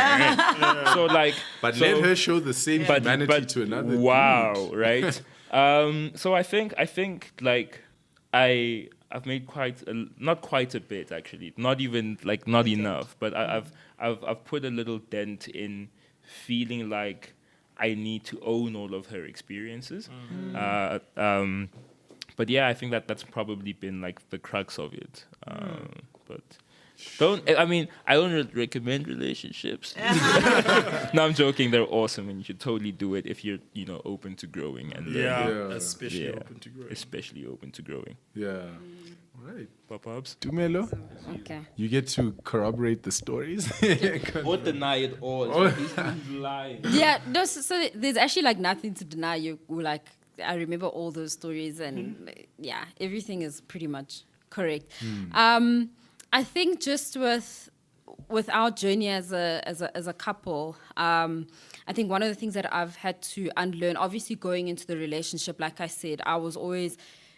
So like, But let her show the same humanity to another. Wow, dude. right? So I think like I've made not quite a bit actually, not even like not enough, but I've put a little dent in feeling like I need to own all of her experiences. But yeah, I think that's probably been like the crux of it. But I don't recommend relationships. No, I'm joking. They're awesome, and you should totally do it if you're, open to growing and learning. Especially open to growing. Especially open to growing. Yeah. Right. Pop-ups. Tumelo, Okay. you get to corroborate the stories. Or deny it all. He's lying. Yeah, no, so there's actually like nothing to deny. You like, I remember all those stories, and yeah, everything is pretty much correct. I think just with our journey as a couple, I think one of the things that I've had to unlearn, obviously going into the relationship, like I said, I was always,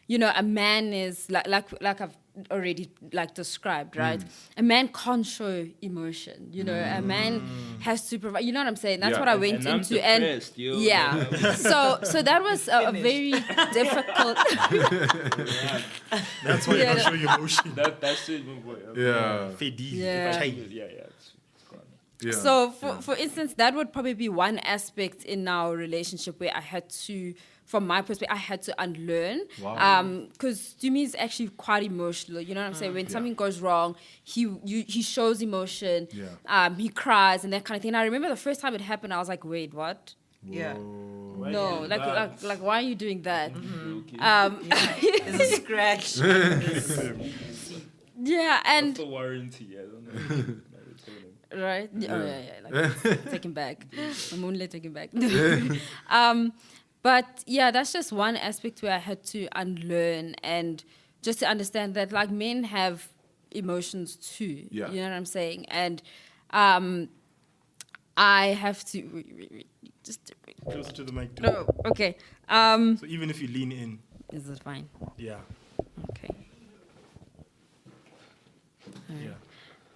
a man is like I've already described, right? A man can't show emotion. A man has to provide. You know what I'm saying? That's what I went I'm into, depressed, so that was a very difficult. That's why you're not showing emotion. That's it, my boy. Yeah. It's gone. Yeah. So, for instance, that would probably be one aspect in our relationship where I had to, from my perspective, I had to unlearn. Wow. Because Dumi is actually quite emotional. You know what I'm saying? When something goes wrong, he shows emotion. Yeah. He cries and that kind of thing. And I remember the first time it happened, I was like, wait, what? Yeah. No, like, why are you doing that? There's a scratch. Yeah, and What's the warranty? I don't know. right? Like taking back. I'm only taking back. But yeah, that's just one aspect where I had to unlearn and just to understand that like men have emotions too. Yeah. You know what I'm saying? And I have to just Closer to the mic. Too. no. Okay. So even if you lean in, Is it fine? yeah, Okay.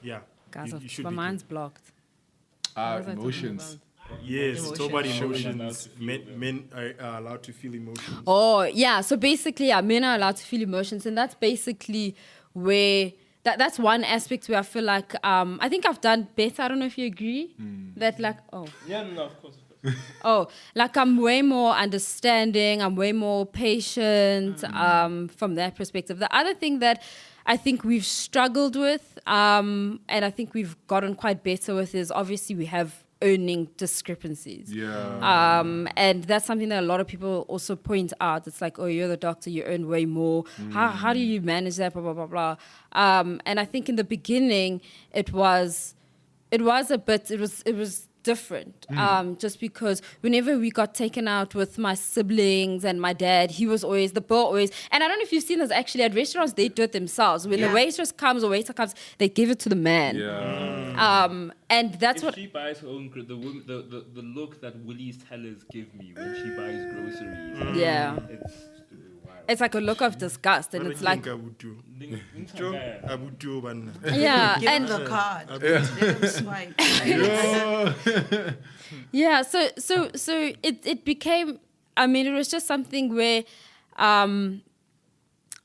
yeah. Guys, You should my be mind's blocked. Ah, What was I talking emotions. about? Yes, talk about Emotions. emotions. Men are allowed to feel emotions. Oh, yeah. So basically, yeah, men are allowed to feel emotions. And that's basically where, that's one aspect where I feel like, I think I've done better. I don't know if you agree. That like, Yeah, no, of course. like I'm way more understanding. I'm way more patient from that perspective. The other thing that I think we've struggled with, and I think we've gotten quite better with is obviously we have earning discrepancies. Yeah. And that's something that a lot of people also point out. It's like, oh, you're the doctor, you earn way more. How do you manage that? Blah, blah, blah, blah. And I think in the beginning, it was different. Just because whenever we got taken out with my siblings and my dad, he was always, the bill always, and I don't know if you've seen this actually, at restaurants, they do it themselves. When the waitress comes or waiter comes, they give it to the man. Yeah. And that's If what, she buys her own, the look that Willie's tellers give me when she buys groceries, yeah. it's wild. It's like a look of disgust, and But it's I like, think I would do. Joe, I would do, man. yeah, Give him and the card. Let him swipe. yeah. So it became. I mean, it was just something where,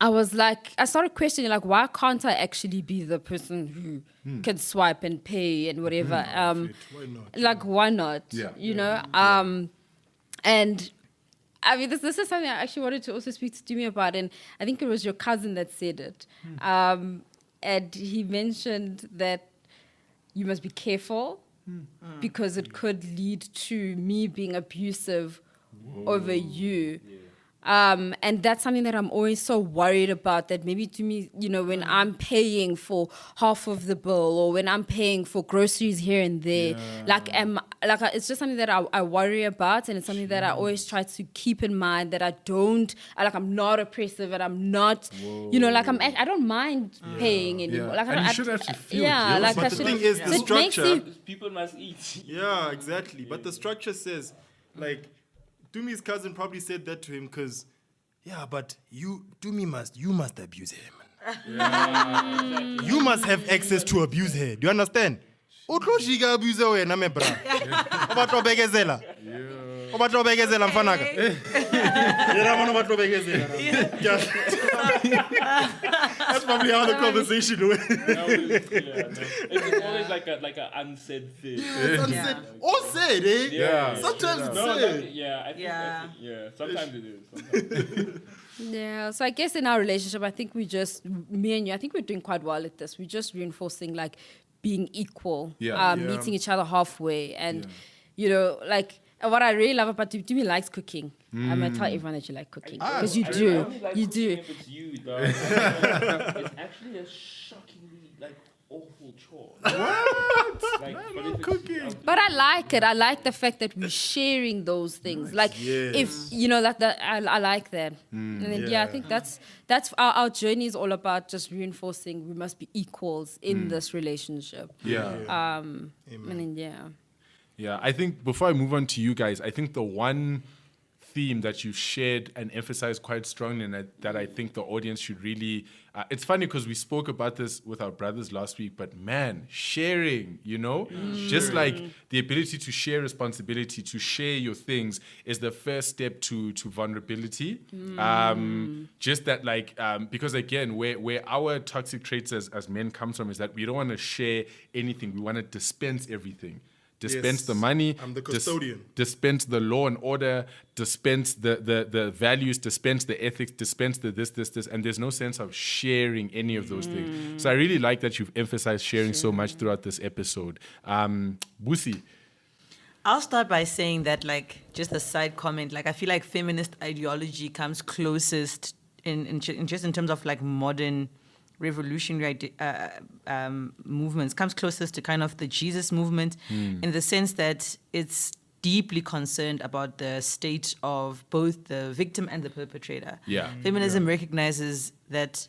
I was like, I started questioning, like, why can't I actually be the person who can swipe and pay and whatever? Why not? Like, why not? Yeah. You know. And I mean, this is something I actually wanted to also speak to me about, and I think it was your cousin that said it. And he mentioned that you must be careful because it could lead to me being abusive over you. And that's something that I'm always so worried about, that maybe to me, you know, when I'm paying for half of the bill or when I'm paying for groceries here and there, it's just something that I worry about, and it's something that I always try to keep in mind, that I'm not oppressive, and I'm not, you know, like I don't mind paying anymore. Yeah. Like, And you should actually feel yeah, guilt. like But I the should. thing is, So the it makes structure. you- People must eat. Yeah, exactly. But the structure says, like, Dumi's cousin probably said that to him because, yeah, but you must abuse her, man. You must have access to abuse her. Do you understand? Utloshika abuse wena me bra. Obatlobekezela. Obatlobekezela mfanaka. Yena mona obatlobekezela. That's probably how the conversation went. It's always like an unsaid thing. Or said, eh? Yeah. Sometimes it's No, said. I think sometimes it is. Yeah, so I guess in our relationship, I think me and you, I think we're doing quite well at this. We're just reinforcing like being equal, meeting each other halfway, and you know, like what I really love about Tumi likes cooking. I'm gonna tell everyone that you like cooking because you do, I only like you cooking do. If it's you, dog. It's actually a shockingly awful chore. What? But if cooking. But I like it. I like the fact that we're sharing those things. Like if you know that I like that. And then, I think that's our journey is all about just reinforcing we must be equals in this relationship. Yeah. And then, Yeah, I think before I move on to you guys, I think the one theme that you've shared and emphasized quite strongly, and that I think the audience should really... it's funny because we spoke about this with our brothers last week, but man, sharing, you know? Just like the ability to share responsibility, to share your things is the first step to vulnerability. Just that because again, where our toxic traits as men comes from is that we don't want to share anything. We want to dispense everything. Dispense the money. I'm the custodian. Dispense the law and order. Dispense the values. Dispense the ethics. Dispense the this. And there's no sense of sharing any of those things. So I really like that you've emphasized sharing so much throughout this episode. Busi. I'll start by saying that, just a side comment, I feel like feminist ideology comes closest in terms of modern revolutionary movements, comes closest to kind of the Jesus movement in the sense that it's deeply concerned about the state of both the victim and the perpetrator. Yeah. Feminism recognizes that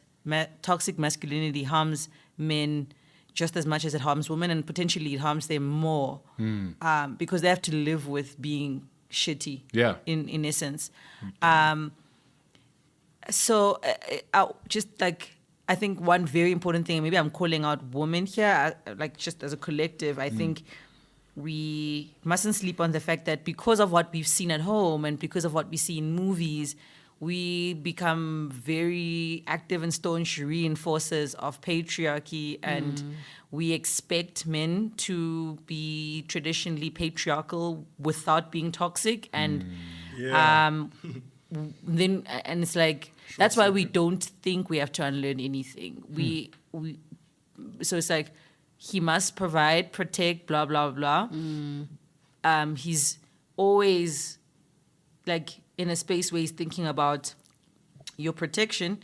toxic masculinity harms men just as much as it harms women, and potentially it harms them more because they have to live with being shitty in essence. So just like, I think one very important thing, maybe I'm calling out women here, like just as a collective, I think we mustn't sleep on the fact that because of what we've seen at home and because of what we see in movies, we become very active and staunch reinforcers of patriarchy, and we expect men to be traditionally patriarchal without being toxic. And then, and it's like, that's why we don't think we have to unlearn anything. So it's like, he must provide, protect, blah, blah, blah. He's always like in a space where he's thinking about your protection.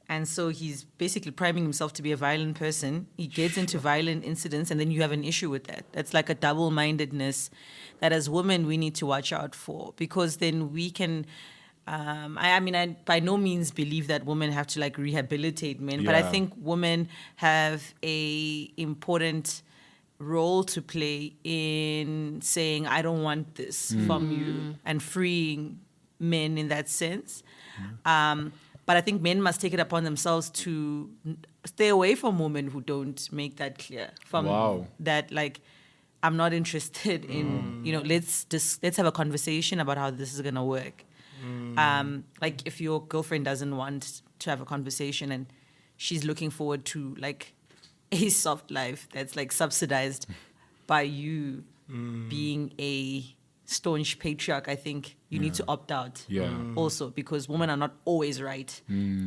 And so he's basically priming himself to be a violent person. He gets into violent incidents, and then you have an issue with that. That's like a double-mindedness that as women we need to watch out for, because then we can... I by no means believe that women have to like rehabilitate men, but I think women have a important role to play in saying, I don't want this from you, and freeing men in that sense. But I think men must take it upon themselves to stay away from women who don't make that clear. From that, like, I'm not interested in, let's have a conversation about how this is gonna work. Like if your girlfriend doesn't want to have a conversation and she's looking forward to like a soft life that's like subsidized by you being a staunch patriarch, I think you need to opt out also, because women are not always right,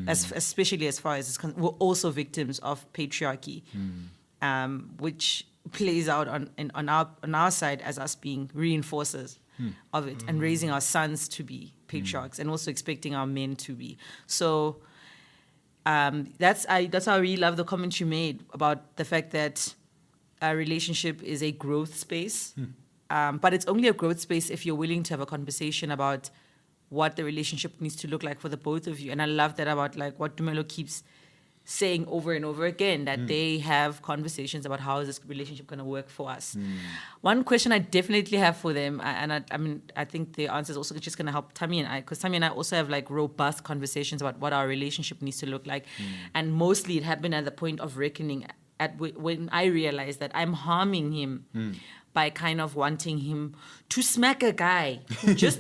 especially as far as we're also victims of patriarchy, which plays out on our side as us being reinforcers of it and raising our sons to be patriarchs and also expecting our men to be. So that's how I really love the comment you made about the fact that a relationship is a growth space. But it's only a growth space if you're willing to have a conversation about what the relationship needs to look like for the both of you. And I love that about like what Dumelo keeps saying over and over again, that they have conversations about how is this relationship going to work for us. One question I definitely have for them, I think the answer is also just going to help Tammy and I, because Tammy and I also have like robust conversations about what our relationship needs to look like. And mostly it happened at the point of reckoning when I realized that I'm harming him by kind of wanting him to smack a guy who just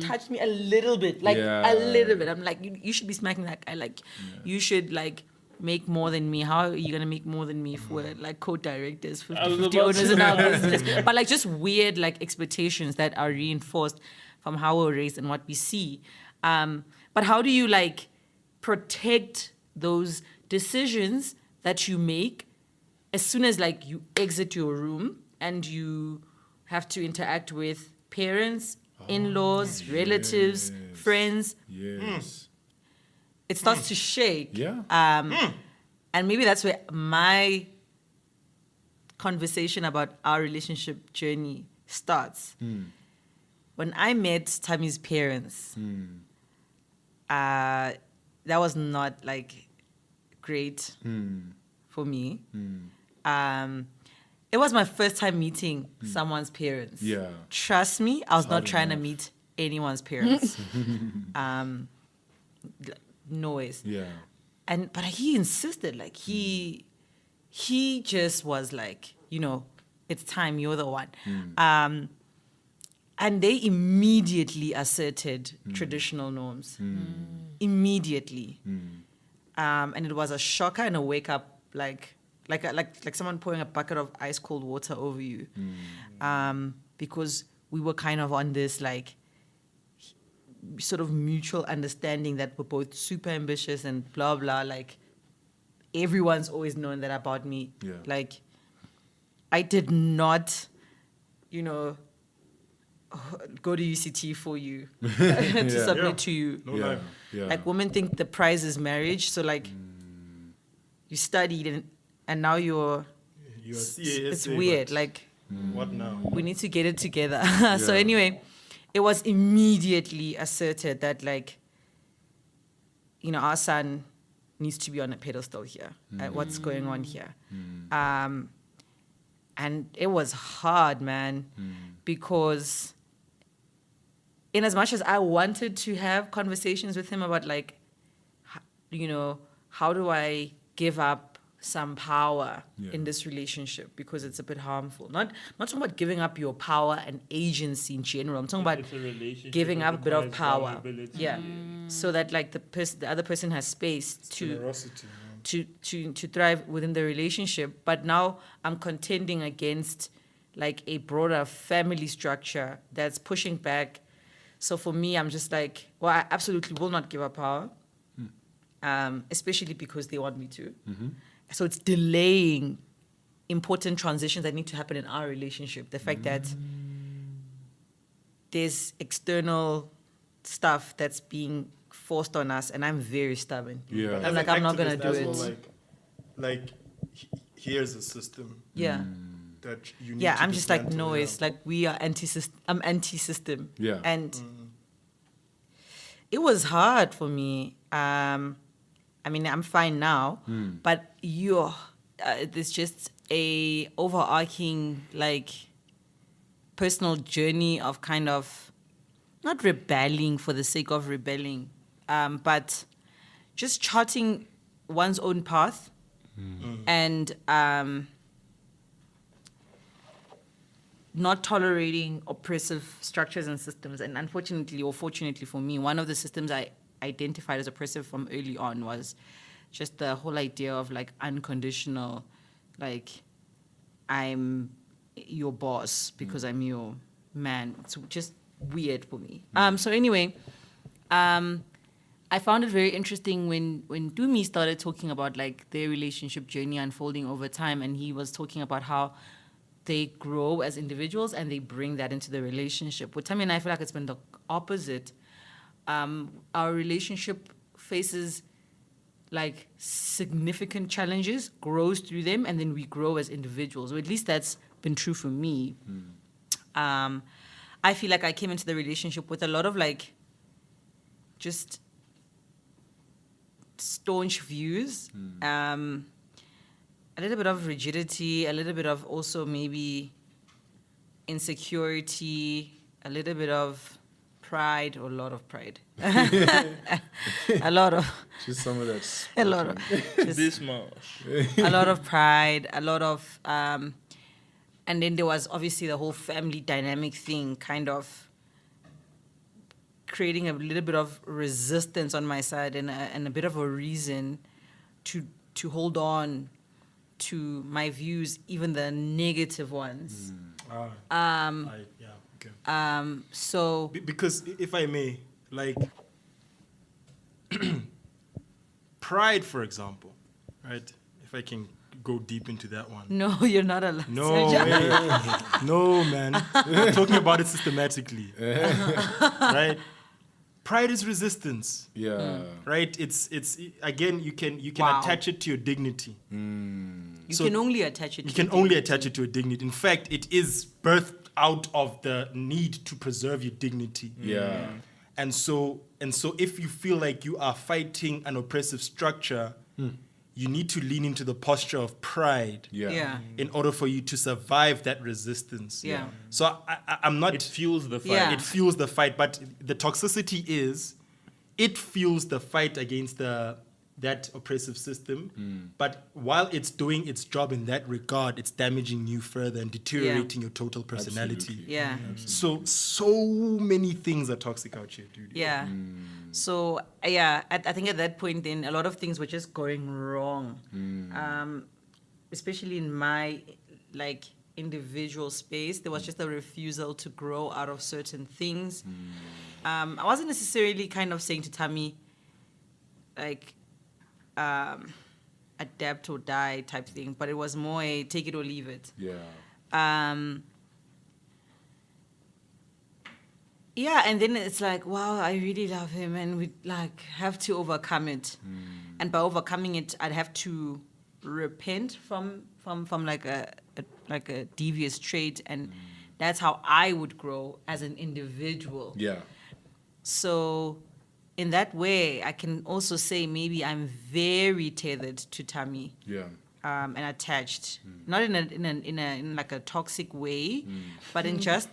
touched me a little bit, like a little bit. I'm like, you should be smacking that guy. Like, you should like make more than me. How are you gonna make more than me if we're like co-directors, 50 owners in our business? But like just weird like expectations that are reinforced from how we're raised and what we see. But how do you like protect those decisions that you make as soon as like you exit your room and you have to interact with parents, in-laws, relatives, friends? It starts to shake. And maybe that's where my conversation about our relationship journey starts. When I met Tammy's parents, that was not like great for me. It was my first time meeting someone's parents. Trust me, I was not trying to meet anyone's parents. No ways. But he insisted, like he just was like, it's time, you're the one. And they immediately asserted traditional norms. Immediately. And it was a shocker and a wake up, like someone pouring a bucket of ice cold water over you. Because we were kind of on this like sort of mutual understanding that we're both super ambitious and blah blah. Like everyone's always known that about me. Like I did not, go to UCT for you to submit to you. Like women think the prize is marriage, so like you studied and now you're it's weird. Like, what now? we need to get it together. So anyway, it was immediately asserted that, like, you know, our son needs to be on a pedestal here. What's going on here? And it was hard, man, because in as much as I wanted to have conversations with him about, like, you know, how do I give up some power in this relationship because it's a bit harmful. Not talking about giving up your power and agency in general. I'm talking about giving up a bit of power. Yeah. So that, like, the other person has space to thrive within the relationship. But now I'm contending against, like, a broader family structure that's pushing back. So for me, I'm just like, well, I absolutely will not give up power, especially because they want me to. So it's delaying important transitions that need to happen in our relationship. The fact that there's external stuff that's being forced on us, and I'm very stubborn. Yeah. I'm like, I'm not going to do it. Here's a system. Yeah. That you need Yeah, to I'm just like, dismantle. no, it's like we are anti-system. I'm anti-system. Yeah. And it was hard for me. I mean, I'm fine now, but there's just a overarching, like, personal journey of kind of not rebelling for the sake of rebelling, but just charting one's own path and not tolerating oppressive structures and systems. And unfortunately, or fortunately for me, one of the systems I identified as oppressive from early on was just the whole idea of, like, unconditional, like, I'm your boss because I'm your man. It's just weird for me. So anyway, I found it very interesting when Dumi started talking about, like, their relationship journey unfolding over time, and he was talking about how they grow as individuals and they bring that into the relationship. With Tammy and I feel like it's been the opposite. Our relationship faces, like, significant challenges, grows through them, and then we grow as individuals. Or at least that's been true for me. I feel like I came into the relationship with a lot of, like, just staunch views, a little bit of rigidity, a little bit of also maybe insecurity, a little bit of pride, or a lot of pride. A lot of Just some of that. a lot of This much. a lot of pride, a lot of and then there was obviously the whole family dynamic thing, kind of creating a little bit of resistance on my side and a bit of a reason to hold on to my views, even the negative ones. So Because if I may, like, pride, for example, right? If I can go deep into that one. no, you're not allowed. No, way. No, man. I'm talking about it systematically. Right? Pride is resistance. Yeah. Right? It's again, you can Wow. attach it to your dignity. You So can only attach it. You can only attach it to a dignity. In fact, it is birthed out of the need to preserve your dignity. Yeah. And so if you feel like you are fighting an oppressive structure, you need to lean into the posture of pride Yeah. in order for you to survive that resistance. Yeah. So I'm not... It fuels the fight. Yeah. It fuels the fight, but the toxicity is, it fuels the fight against that oppressive system. But while it's doing its job in that regard, it's damaging you further and deteriorating your total personality. Absolutely. Yeah. So many things are toxic out here, dude. Yeah. So, yeah, I think at that point, then a lot of things were just going wrong. Especially in my, like, individual space. There was just a refusal to grow out of certain things. I wasn't necessarily kind of saying to Tammy, like, adapt or die type thing, but it was more a take it or leave it. Yeah. Yeah, and then it's like, wow, I really love him, and we, like, have to overcome it. And by overcoming it, I'd have to repent from like a devious trait, and that's how I would grow as an individual. Yeah. So in that way, I can also say maybe I'm very tethered to Tammy. Yeah. And attached, not in like a toxic way, but in just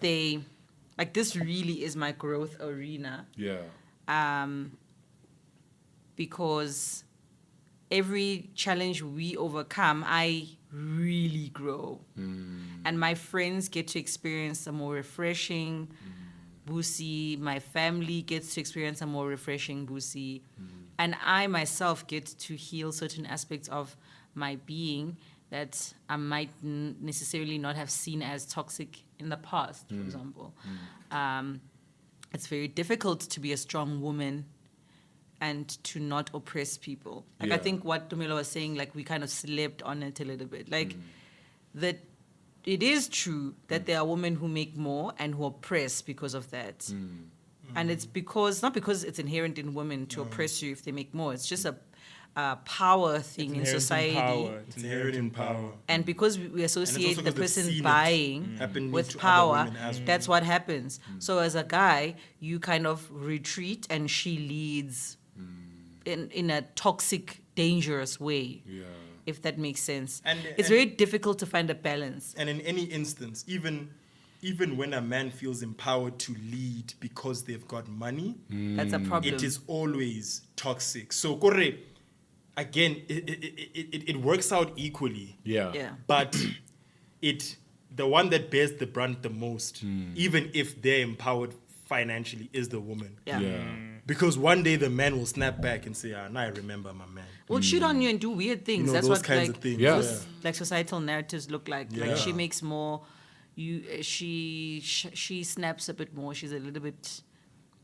like this really is my growth arena. Yeah. Because every challenge we overcome, I really grow, and my friends get to experience a more refreshing Busi. My family gets to experience a more refreshing Busi, and I myself get to heal certain aspects of my being that I might necessarily not have seen as toxic in the past, for example. It's very difficult to be a strong woman and to not oppress people. Like, I think what Tumelo was saying, like, we kind of slept on it a little bit. Like, that it is true that there are women who make more and who oppress because of that. And it's not because it's inherent in women to oppress you if they make more. It's just a power thing in society. It's inherent in power. And because we associate also the 'cause they've person seen it buying happening with to other power, women as well. that's what happens. So as a guy, you kind of retreat and she leads in a toxic, dangerous way, if that makes sense. It's very difficult to find a balance. And in any instance, even when a man feels empowered to lead because they've got money, That's a problem. it is always toxic. So, Kore, again, it works out equally. Yeah. But the one that bears the brunt the most, even if they're empowered financially, is the woman. Yeah. Because one day the man will snap back and say, now I remember my man. Will cheat on you and do weird things. You know, That's those what kinds like of things. Yeah. those, like societal narratives look like. Yeah. Like she makes more. She snaps a bit more. She's a little bit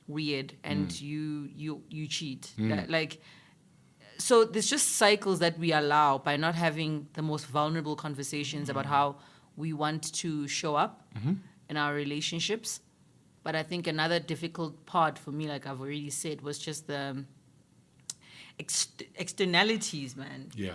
weird, and you cheat. Like, so there's just cycles that we allow by not having the most vulnerable conversations about how we want to show up in our relationships. But I think another difficult part for me, like I've already said, was just the externalities, man. Yeah.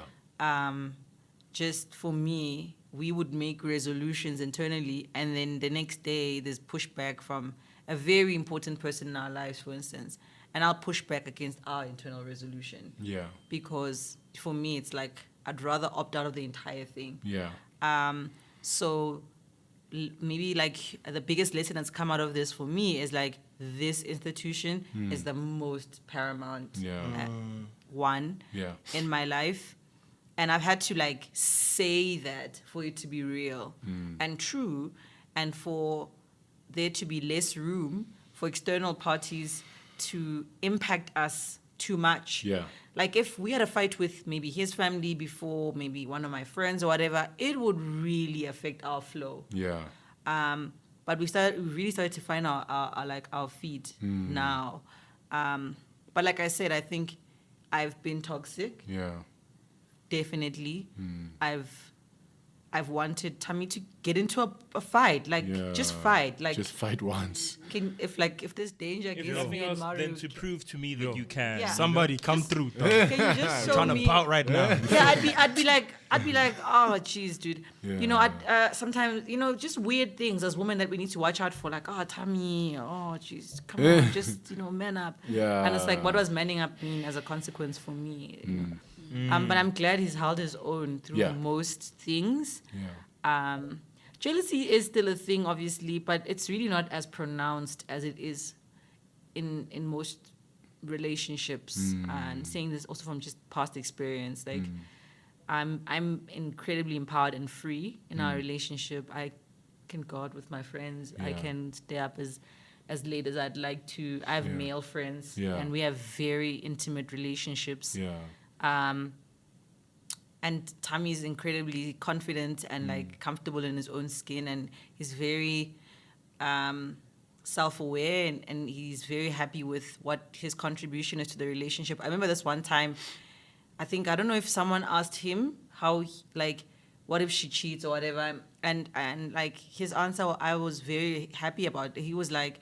Just for me, we would make resolutions internally, and then the next day there's pushback from a very important person in our lives, for instance, and I'll push back against our internal resolution. Yeah. Because for me, it's like I'd rather opt out of the entire thing. Yeah. So maybe like the biggest lesson that's come out of this for me is like this institution is the most paramount one in my life. And I've had to like say that for it to be real and true, and for there to be less room for external parties to impact us too much. Yeah. Like if we had a fight with maybe his family before, maybe one of my friends or whatever, it would really affect our flow. Yeah. But we really started to find our feet now. But like I said, I think I've been toxic. Yeah. Definitely. I've wanted Tammy to get into a fight, like just fight, like just fight once. If there's danger If against nothing me and else, Maru, then to prove to me that you can. Yeah. Somebody come through. Dog. can you just show Trying me? to pout right now. Yeah, I'd be like, oh, jeez, dude. Yeah. You know, sometimes, just weird things as women that we need to watch out for, like, oh, Tammy, oh, jeez, come on, just, man up. Yeah. And it's like, what does manning up mean as a consequence for me? You know? But I'm glad he's held his own through most things. Yeah. Jealousy is still a thing, obviously, but it's really not as pronounced as it is in most relationships. And saying this also from just past experience, like I'm incredibly empowered and free in our relationship. I can go out with my friends. I can stay up as late as I'd like to. I have male friends, and we have very intimate relationships. Yeah. And Tammy's incredibly confident and like comfortable in his own skin, and he's very self-aware, and he's very happy with what his contribution is to the relationship. I remember this one time, I don't know if someone asked him what if she cheats or whatever, and like his answer I was very happy about. He was like,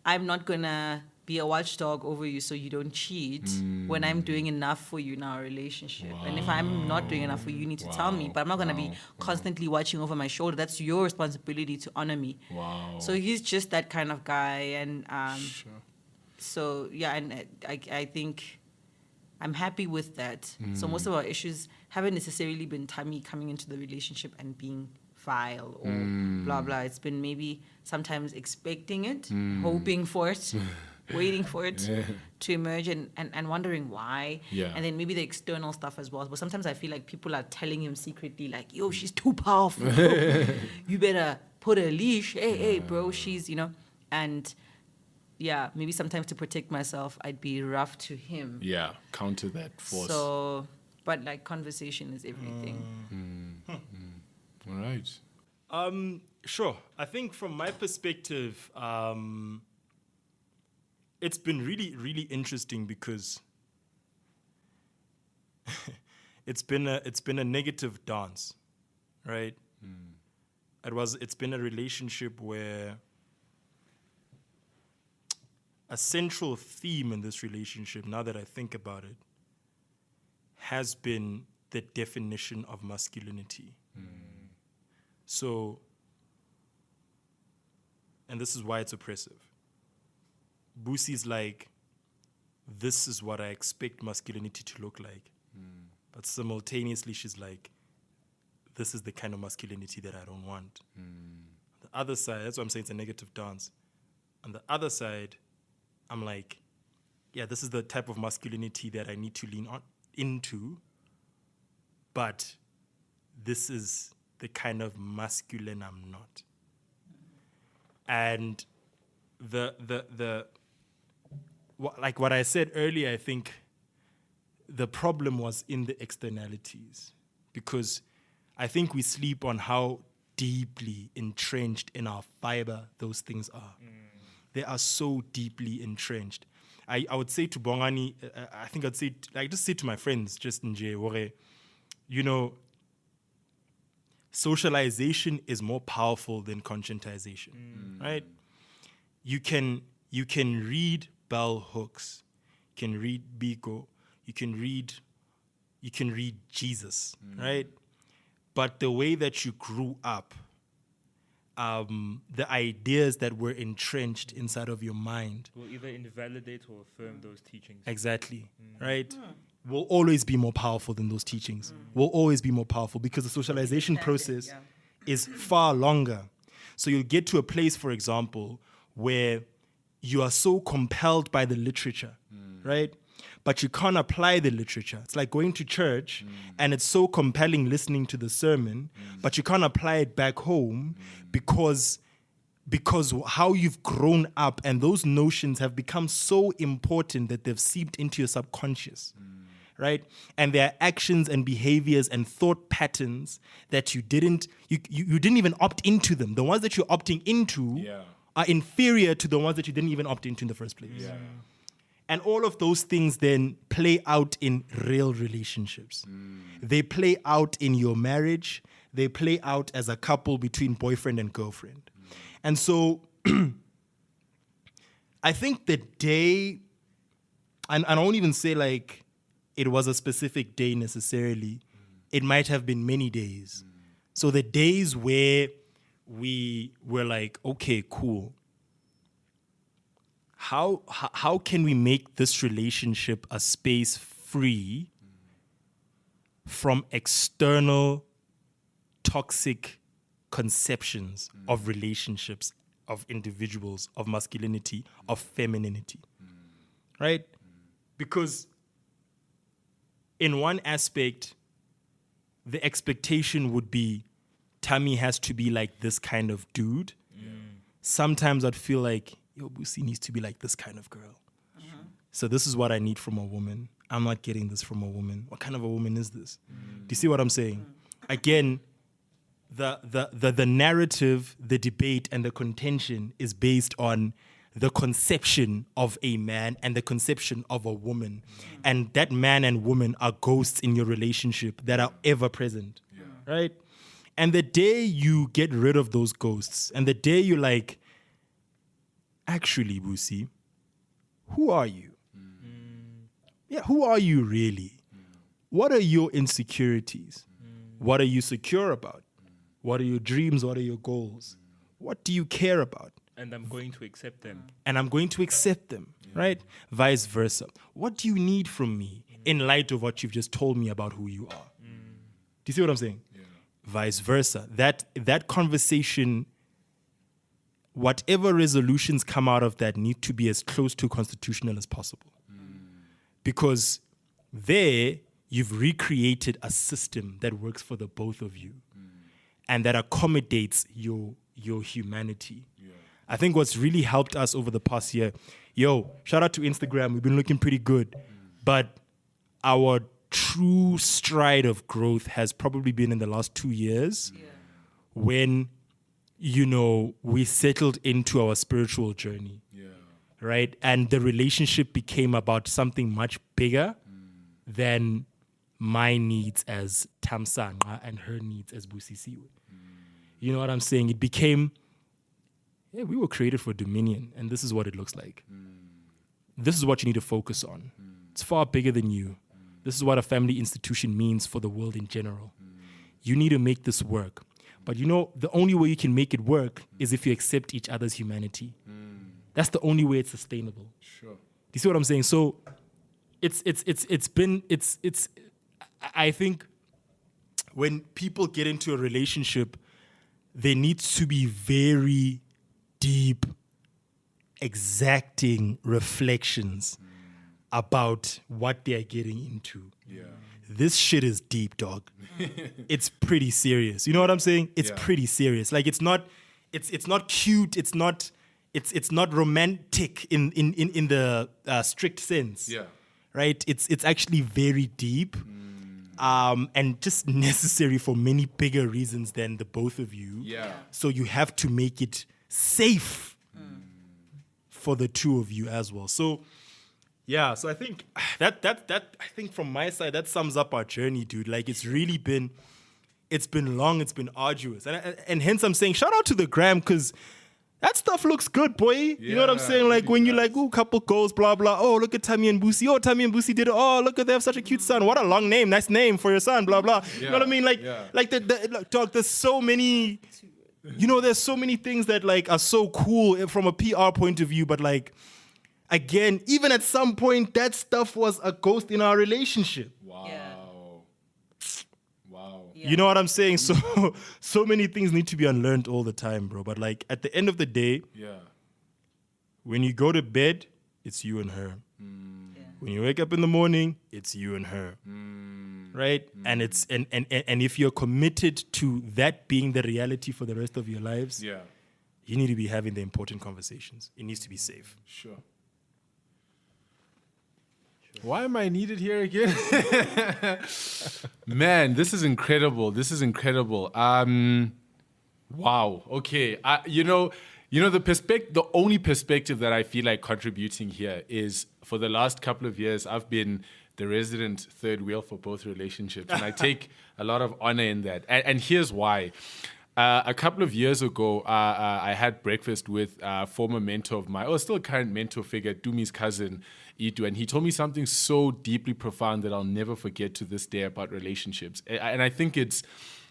I'm not gonna be a watchdog over you so you don't cheat when I'm doing enough for you in our relationship. And if I'm not doing enough for you, you need to tell me. But I'm not going to be constantly watching over my shoulder. That's your responsibility to honor me. Wow. So he's just that kind of guy. And so, yeah, and I think I'm happy with that. So most of our issues haven't necessarily been Tammy coming into the relationship and being vile or blah, blah. It's been maybe sometimes expecting it, hoping for it, waiting for it to emerge and wondering why. Yeah. And then maybe the external stuff as well. But sometimes I feel like people are telling him secretly, like, yo, she's too powerful. You better put a leash. Hey, bro, she's, and yeah, maybe sometimes to protect myself, I'd be rough to him. Yeah, counter that force. So, but like conversation is everything. All right. Sure. I think from my perspective, it's been really, really interesting because it's been a negative dance, right? It's been a relationship where a central theme in this relationship, now that I think about it, has been the definition of masculinity. So, and this is why it's oppressive. Boosie's like, this is what I expect masculinity to look like. But simultaneously, she's like, this is the kind of masculinity that I don't want. The other side, that's what I'm saying, it's a negative dance. On the other side, I'm like, yeah, this is the type of masculinity that I need to lean on into, but this is the kind of masculine I'm not. And like what I said earlier, I think the problem was in the externalities, because I think we sleep on how deeply entrenched in our fiber those things are. They are so deeply entrenched. I would say to Bongani, I think I'd say, just say to my friends, just in Jay, socialization is more powerful than conscientization, right? You can read bell hooks, you can read Biko, you can read Jesus, right? But the way that you grew up, the ideas that were entrenched inside of your mind will either invalidate or affirm those teachings. Exactly, right? Will always be more powerful than those teachings. Will always be more powerful because the socialization process is far longer. So you'll get to a place, for example, where you are so compelled by the literature, right? But you can't apply the literature. It's like going to church and it's so compelling listening to the sermon, but you can't apply it back home because how you've grown up and those notions have become so important that they've seeped into your subconscious, right? And there are actions and behaviors and thought patterns that you didn't even opt into them. The ones that you're opting into are inferior to the ones that you didn't even opt into in the first place. Yeah. And all of those things then play out in real relationships. They play out in your marriage. They play out as a couple between boyfriend and girlfriend. And so I think the day, and I won't even say like it was a specific day necessarily. It might have been many days. So the days where we were like, okay, cool. How can we make this relationship a space free from external toxic conceptions of relationships, of individuals, of masculinity, of femininity, right? Because in one aspect, the expectation would be Tammy has to be like this kind of dude. Sometimes I'd feel like, yo, Busi needs to be like this kind of girl. So this is what I need from a woman. I'm not getting this from a woman. What kind of a woman is this? Do you see what I'm saying? Again, the narrative, the debate, and the contention is based on the conception of a man and the conception of a woman. And that man and woman are ghosts in your relationship that are ever present, right? And the day you get rid of those ghosts, and the day you're like, actually, Busi, who are you? Yeah, who are you really? What are your insecurities? What are you secure about? What are your dreams? What are your goals? What do you care about? And I'm going to accept them. And I'm going to accept them, right? Vice versa. What do you need from me in light of what you've just told me about who you are? Do you see what I'm saying? Yeah. Vice versa. That conversation, whatever resolutions come out of that need to be as close to constitutional as possible. Because there, you've recreated a system that works for the both of you and that accommodates your humanity. Yeah. I think what's really helped us over the past year, shout out to Instagram, we've been looking pretty good, but our true stride of growth has probably been in the last 2 years when, we settled into our spiritual journey. Right? And the relationship became about something much bigger than my needs as Tamsanga and her needs as Busisiwe. You know what I'm saying? It became, we were created for dominion, and this is what it looks like. This is what you need to focus on. It's far bigger than you. This is what a family institution means for the world in general. You need to make this work. But the only way you can make it work is if you accept each other's humanity. That's the only way it's sustainable. Sure. Do you see what I'm saying? So I think when people get into a relationship, there needs to be very deep, exacting reflections about what they're getting into. Yeah. This shit is deep, dog. It's pretty serious. You know what I'm saying? It's pretty serious. Like it's not cute, it's not romantic in the strict sense. Yeah. Right? It's actually very deep. And just necessary for many bigger reasons than the both of you. Yeah. So you have to make it safe for the two of you as well. So so I think that I think from my side that sums up our journey, dude. Like it's been long, it's been arduous. And hence I'm saying shout out to the gram because that stuff looks good, boy. You know what I'm saying? Like when you're like, couple goals, blah, blah. Oh, look at Tammy and Busi. Oh, Tammy and Busi did it. Oh, look at they have such a cute son. What a long name. Nice name for your son, blah, blah. You know what I mean? Like dog, there's so many, there's so many things that like are so cool from a PR point of view. But like, again, even at some point, that stuff was a ghost in our relationship. Wow. Yeah. Yeah. You know what I'm saying? So many things need to be unlearned all the time, bro. But like at the end of the day, when you go to bed, it's you and her. Yeah. When you wake up in the morning, it's you and her. Right? And it's and if you're committed to that being the reality for the rest of your lives, you need to be having the important conversations. It needs to be safe. Sure. Why am I needed here again? Man, this is incredible. Wow. Okay. The only perspective that I feel like contributing here is for the last couple of years, I've been the resident third wheel for both relationships. And I take a lot of honor in that. And here's why. A couple of years ago, I had breakfast with a former mentor of mine, or still current mentor figure, Dumi's cousin, Itu, and he told me something so deeply profound that I'll never forget to this day about relationships. And I think it's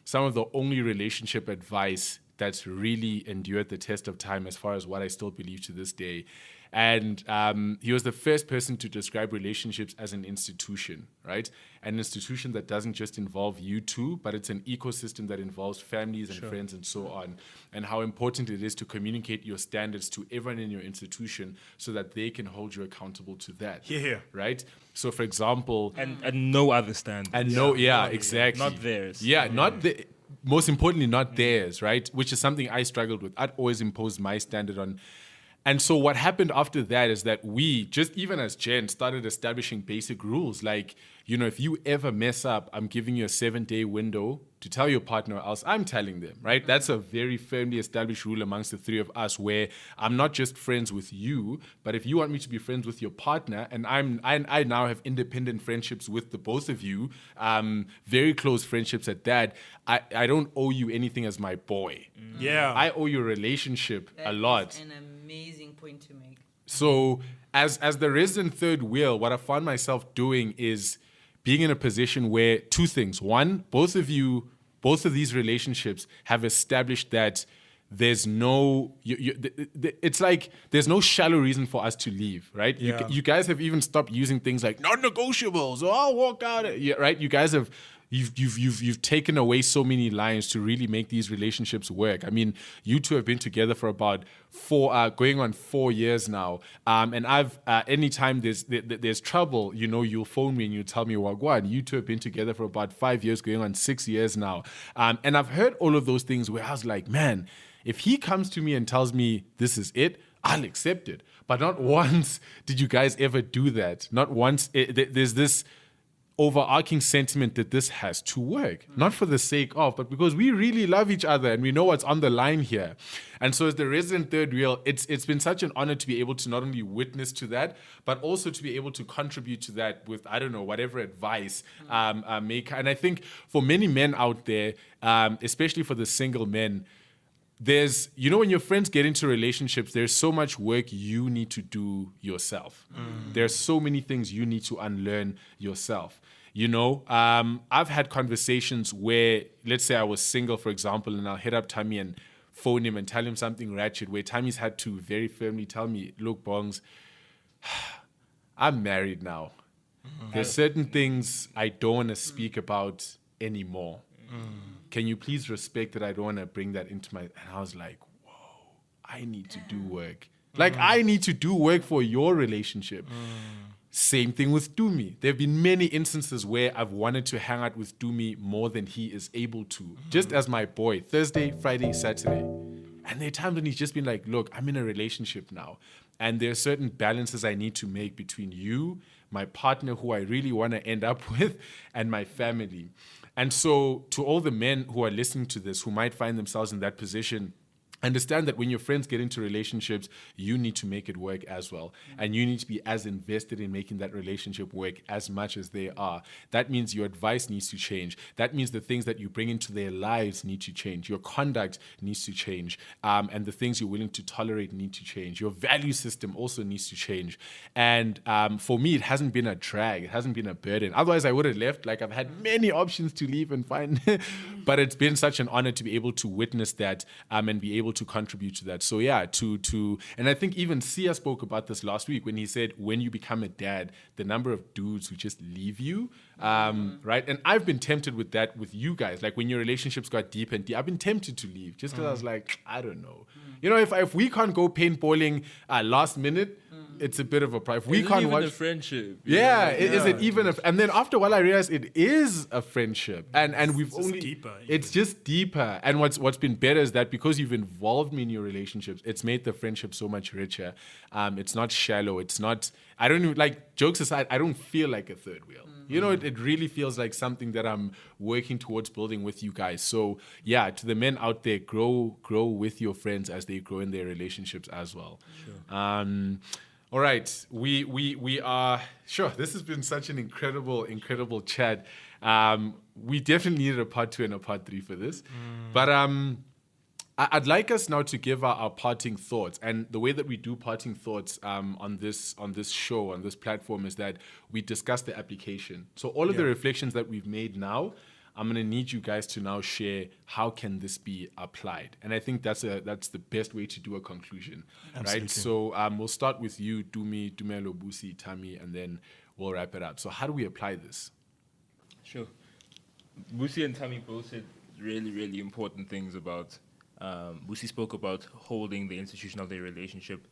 some of the only relationship advice that's really endured the test of time as far as what I still believe to this day. And he was the first person to describe relationships as an institution, right? An institution that doesn't just involve you two, but it's an ecosystem that involves families and friends and so on. And how important it is to communicate your standards to everyone in your institution so that they can hold you accountable to that. Yeah. Right? So, for example... And no other standards. And exactly. Not theirs. Most importantly, not theirs, right? Which is something I struggled with. I'd always imposed my standard on... And so what happened after that is that we, just even as Jen, started establishing basic rules. Like, if you ever mess up, I'm giving you a 7-day window to tell your partner or else I'm telling them, right? That's a very firmly established rule amongst the three of us where I'm not just friends with you, but if you want me to be friends with your partner and I now have independent friendships with the both of you, very close friendships at that, I don't owe you anything as my boy. Yeah. I owe you a relationship a lot. An amazing point to make. So, as the resident third wheel, what I found myself doing is being in a position where two things. One, both of these relationships have established that there's no, it's like there's no shallow reason for us to leave, right? Yeah. You guys have even stopped using things like non-negotiables or I'll walk out, right? You guys have, you've taken away so many lines to really make these relationships work. I mean, you two have been together for about going on 4 years now. And I've, anytime there's trouble, you'll phone me and you tell me, Wagwan, you two have been together for about 5 years, going on 6 years now. And I've heard all of those things where I was like, man, if he comes to me and tells me this is it, I'll accept it. But not once did you guys ever do that. Not once. There's this overarching sentiment that this has to work, not for the sake of, but because we really love each other and we know what's on the line here. And so as the resident third wheel, it's been such an honor to be able to not only witness to that, but also to be able to contribute to that with, I don't know, whatever advice make. And I think for many men out there, especially for the single men, there's, when your friends get into relationships, there's so much work you need to do yourself. There's so many things you need to unlearn yourself. I've had conversations where, let's say I was single, for example, and I'll hit up Tammy and phone him and tell him something ratchet, where Tammy's had to very firmly tell me, look, Bongs, I'm married now. There's certain things I don't want to speak about anymore. Can you please respect that I don't want to bring that into my... And I was like, whoa, I need to do work. Like, I need to do work for your relationship. Same thing with Dumi. There have been many instances where I've wanted to hang out with Dumi more than he is able to. Just as my boy, Thursday, Friday, Saturday. And there are times when he's just been like, look, I'm in a relationship now. And there are certain balances I need to make between you, my partner who I really want to end up with, and my family. And so to all the men who are listening to this, who might find themselves in that position, understand that when your friends get into relationships, you need to make it work as well. And you need to be as invested in making that relationship work as much as they are. That means your advice needs to change. That means the things that you bring into their lives need to change. Your conduct needs to change. And the things you're willing to tolerate need to change. Your value system also needs to change. And for me, it hasn't been a drag. It hasn't been a burden. Otherwise, I would have left. Like, I've had many options to leave and find. But it's been such an honor to be able to witness that and be able to contribute to that. So yeah, and I think even Sia spoke about this last week when he said, when you become a dad, the number of dudes who just leave you, right? And I've been tempted with that with you guys. Like, when your relationships got deep and deep, I've been tempted to leave just because I was like, I don't know. If we can't go paintballing last minute, it's a bit of a problem. If we can't watch a friendship. Is it even and then after a while I realized it is a friendship. And we've only deeper, it's just deeper. And what's been better is that because you've involved me in your relationships, it's made the friendship so much richer. It's not shallow. It's not, I don't even, like, jokes aside, I don't feel like a third wheel. It really feels like something that I'm working towards building with you guys. So yeah, to the men out there, grow with your friends as they grow in their relationships as well. Sure. All right, we are sure. This has been such an incredible chat. We definitely needed a part 2 and a part 3 for this, but I'd like us now to give our parting thoughts. And the way that we do parting thoughts on this show, on this platform, is that we discuss the application. So all of the reflections that we've made now, I'm going to need you guys to now share how can this be applied. And I think that's the best way to do a conclusion. Absolutely. Right? So we'll start with you, Dumi, Dumelo, Busi, Tammy, and then we'll wrap it up. So how do we apply this? Sure. Busi and Tammy both said really, really important things about... Busi spoke about holding the institution of their relationship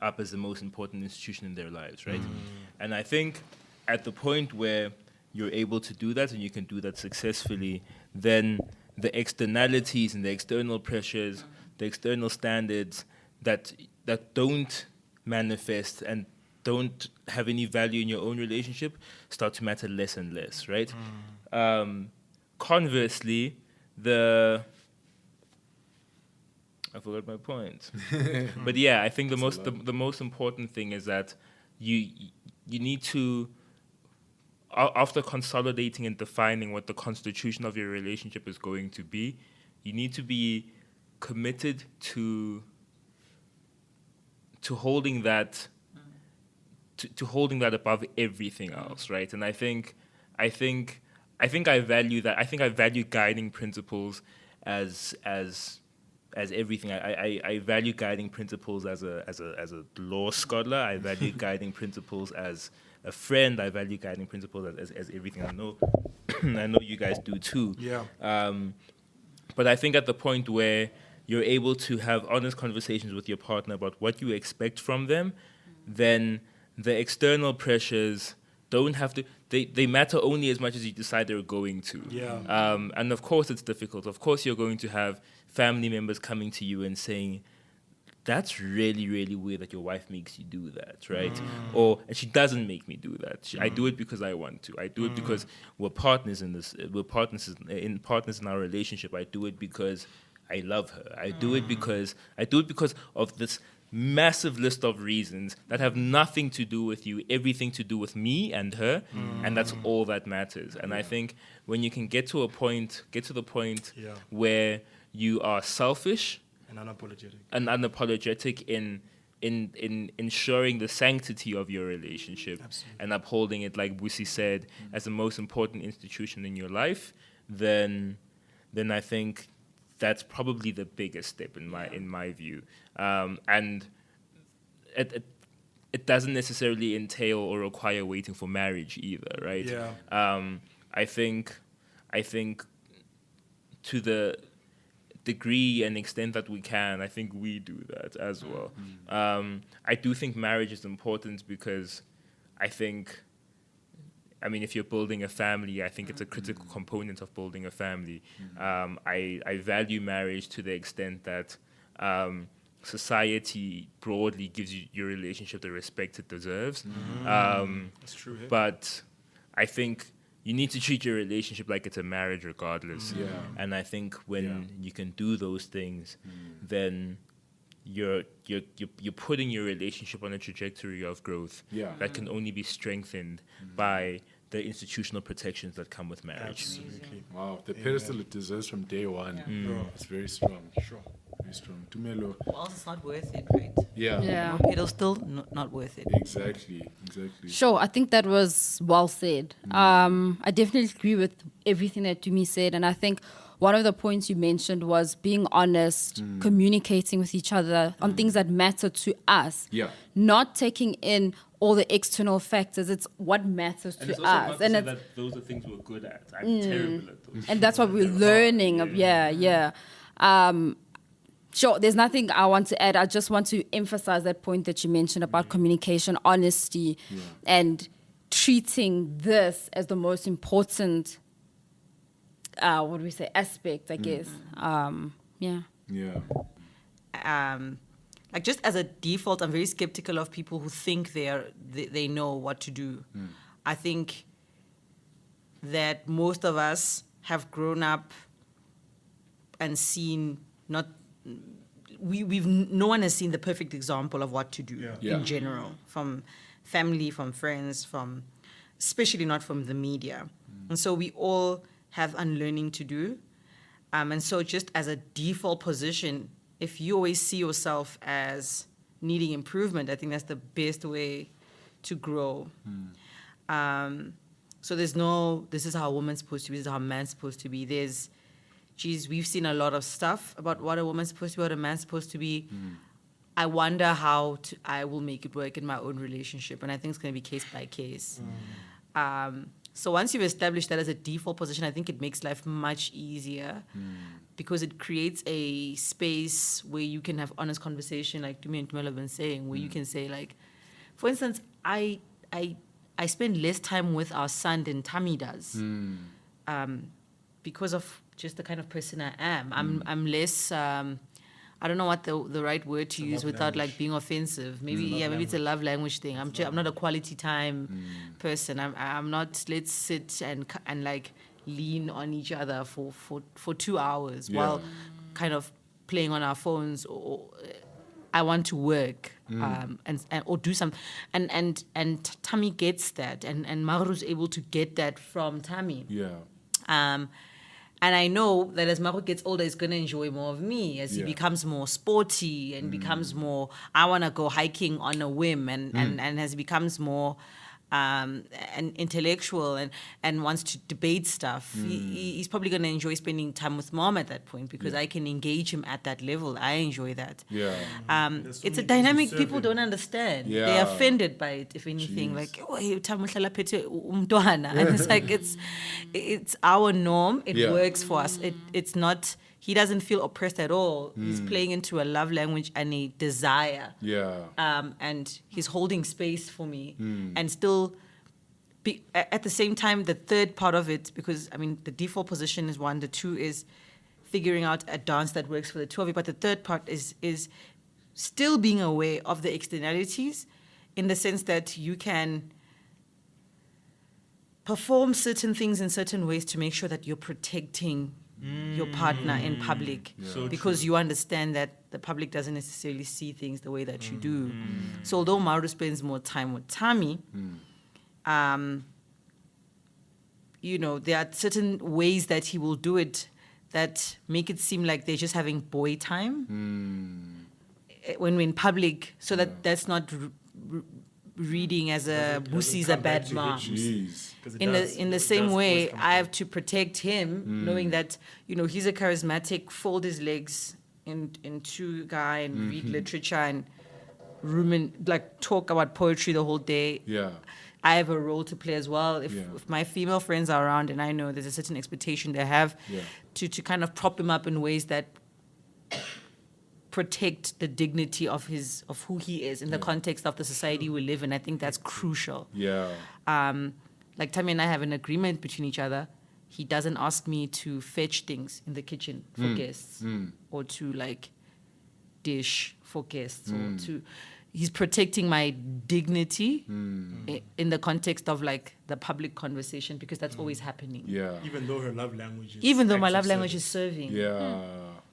up as the most important institution in their lives, right? And I think at the point where you're able to do that and you can do that successfully, then the externalities and the external pressures, the external standards that don't manifest and don't have any value in your own relationship start to matter less and less, right? Conversely, I forgot my point. But yeah, I think the most important thing is that you need to, after consolidating and defining what the constitution of your relationship is going to be, you need to be committed to holding that to holding that above everything else, right? And I think I value that. I think I value guiding principles as everything. I value guiding principles as a law scholar. I value guiding principles as a friend. I value guiding principles as everything. I know I know you guys do too. Yeah. But I think at the point where you're able to have honest conversations with your partner about what you expect from them, then the external pressures don't have to, they matter only as much as you decide they're going to. Yeah. And of course it's difficult. Of course you're going to have family members coming to you and saying, that's really, really weird that your wife makes you do that, right? Or and she doesn't make me do that. I do it because I want to. I do it because we're partners in this. We're partners in our relationship. I do it because I love her. I do it because of this massive list of reasons that have nothing to do with you, everything to do with me and her, and that's all that matters. And I think when you can get to the point where you are selfish and unapologetic in ensuring the sanctity of your relationship and upholding it, like Busi said, as the most important institution in your life, then I think that's probably the biggest step in my view. And it doesn't necessarily entail or require waiting for marriage either, right? Yeah. I think to the degree and extent that we can, I think we do that as well. I do think marriage is important because if you're building a family, I think it's a critical component of building a family. I value marriage to the extent that society broadly gives your relationship the respect it deserves. That's true. Hey? But I think you need to treat your relationship like it's a marriage regardless. And I think when you can do those things, then you're putting your relationship on a trajectory of growth that can only be strengthened by the institutional protections that come with marriage. Absolutely. Wow, the pedestal it deserves from day one. It's very strong. Sure. Very strong. Tumelo. Or else it's not worth it, right? Yeah. It'll still not worth it. Exactly. Sure, I think that was well said. I definitely agree with everything that Tumi said, and I think one of the points you mentioned was being honest, communicating with each other on things that matter to us. Yeah. Not taking in all the external factors. It's what matters to us. And that those are things we're good at. I'm terrible at those. And that's what we're learning. Sure, there's nothing I want to add. I just want to emphasize that point that you mentioned about communication, honesty, and treating this as the most important, aspect, I guess. Like just as a default, I'm very skeptical of people who think they know what to do. I think that most of us have grown up and seen no one has seen the perfect example of what to do in general, from family, from friends, especially not from the media. And so we all have unlearning to do. And so just as a default position, if you always see yourself as needing improvement, I think that's the best way to grow. So there's no, this is how a woman's supposed to be, this is how a man's supposed to be. We've seen a lot of stuff about what a woman's supposed to be, what a man's supposed to be. I wonder how I will make it work in my own relationship. And I think it's going to be case by case. So once you've established that as a default position, I think it makes life much easier because it creates a space where you can have honest conversation, like Tumi and Tumelo have been saying, where you can say, like, for instance, I spend less time with our son than Tammy does because of just the kind of person I am. I'm less... I don't know what the right word to use without like being offensive. Maybe it's a love language thing. I'm not a quality time person. I'm not. Let's sit and like lean on each other for 2 hours while kind of playing on our phones. Or I want to work or do something. And Tammy gets that, and Maru's able to get that from Tammy. Yeah. And I know that as Maro gets older, he's going to enjoy more of me as he becomes more sporty and becomes more, I want to go hiking on a whim, and as he becomes more and intellectual and wants to debate stuff. He's probably going to enjoy spending time with mom at that point because I can engage him at that level. I enjoy that. Yeah. It's a dynamic people don't understand. Yeah. They're offended by it, if anything. Like, oh, and it's like, it's our norm. It works for us. It's not... He doesn't feel oppressed at all. He's playing into a love language and a desire. Yeah. And he's holding space for me. And still, at the same time, the third part of it, because, I mean, the default position is one. The two is figuring out a dance that works for the two of you. But the third part is still being aware of the externalities in the sense that you can perform certain things in certain ways to make sure that you're protecting your partner in public, because you understand that the public doesn't necessarily see things the way that you do. So although Mauro spends more time with Tammy, you know, there are certain ways that he will do it that make it seem like they're just having boy time when we're in public, so that that's not reading as a Busi's a bad mom. In the same way, I have to protect him, knowing that, you know, he's a charismatic, fold his legs into guy and read literature and talk about poetry the whole day. Yeah. I have a role to play as well. If my female friends are around and I know there's a certain expectation they have to kind of prop him up in ways that protect the dignity of who he is in the context of the society we live in. I think that's crucial. Yeah. Like Tammy and I have an agreement between each other. He doesn't ask me to fetch things in the kitchen for guests or to like dish for guests or to... He's protecting my dignity in the context of like the public conversation, because that's always happening. Yeah. Even though her love language is... Even though my love language is serving. Yeah.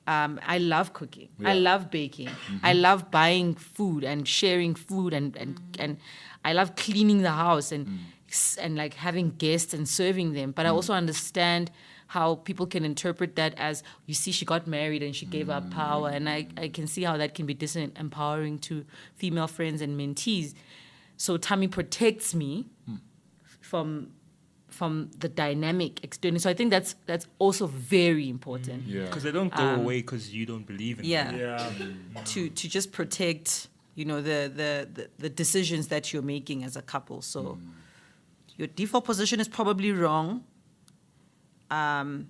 I love cooking. I love baking. I love buying food and sharing food and I love cleaning the house and like having guests and serving them. But I also understand how people can interpret that as, you see, she got married and she gave up power. And I can see how that can be disempowering to female friends and mentees. So Tammy protects me from the dynamic external. So I think that's also very important. Yeah. Because they don't go away because you don't believe in them. Yeah. To just protect, you know, the decisions that you're making as a couple. So your default position is probably wrong. Have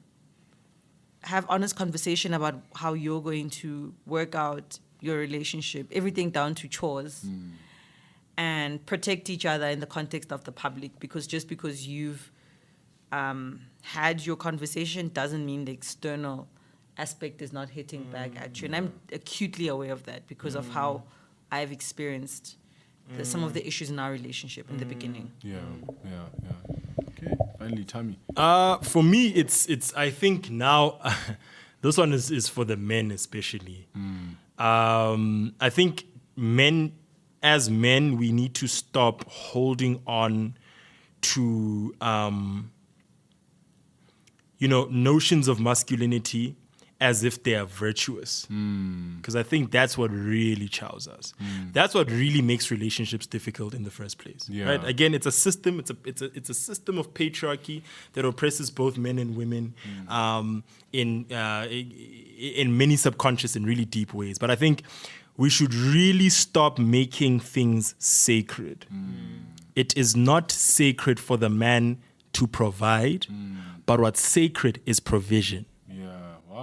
honest conversation about how you're going to work out your relationship, everything down to chores, and protect each other in the context of the public, because just because you've had your conversation doesn't mean the external aspect is not hitting back at you. And I'm acutely aware of that because of how I've experienced some of the issues in our relationship in the beginning. Yeah. Okay, finally, Tammy. For me, it's. I think now, this one is for the men especially. I think as men, we need to stop holding on to, notions of masculinity as if they are virtuous. Because I think that's what really chows us. That's what really makes relationships difficult in the first place. Yeah. Right? Again, it's a system. It's a system of patriarchy that oppresses both men and women in many subconscious and really deep ways. But I think we should really stop making things sacred. It is not sacred for the man to provide, but what's sacred is provision.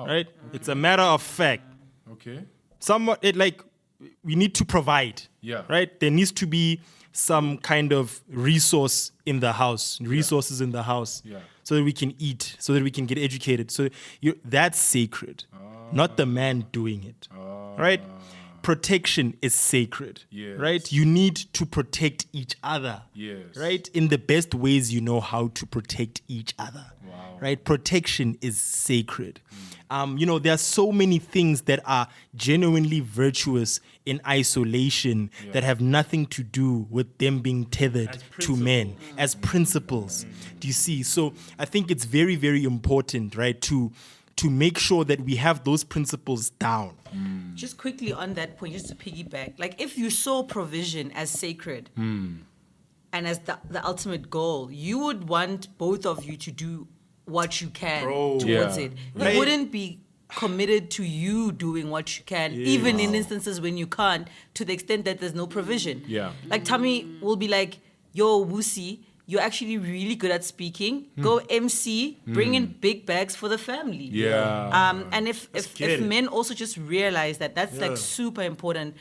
Right? It's a matter of fact. Okay. We need to provide. Yeah. Right? There needs to be some kind of resources in the house, so that we can eat, so that we can get educated. So that's sacred, not the man doing it. Right? Protection is sacred. Yes. Right? You need to protect each other. Yes. Right? In the best ways you know how to protect each other. Wow. right? Protection is sacred. There are so many things that are genuinely virtuous in isolation that have nothing to do with them being tethered to men as principles. Do you see? So I think it's very, very important, right, to make sure that we have those principles down. Just quickly on that point, just to piggyback, like if you saw provision as sacred and as the ultimate goal, you would want both of you to do what you can towards it. You wouldn't be committed to you doing what you can, even in instances when you can't, to the extent that there's no provision. Like Tammy will be like, yo, Wusi, you're actually really good at speaking. Go MC, bring in big bags for the family. And if men also just realize that that's like super important,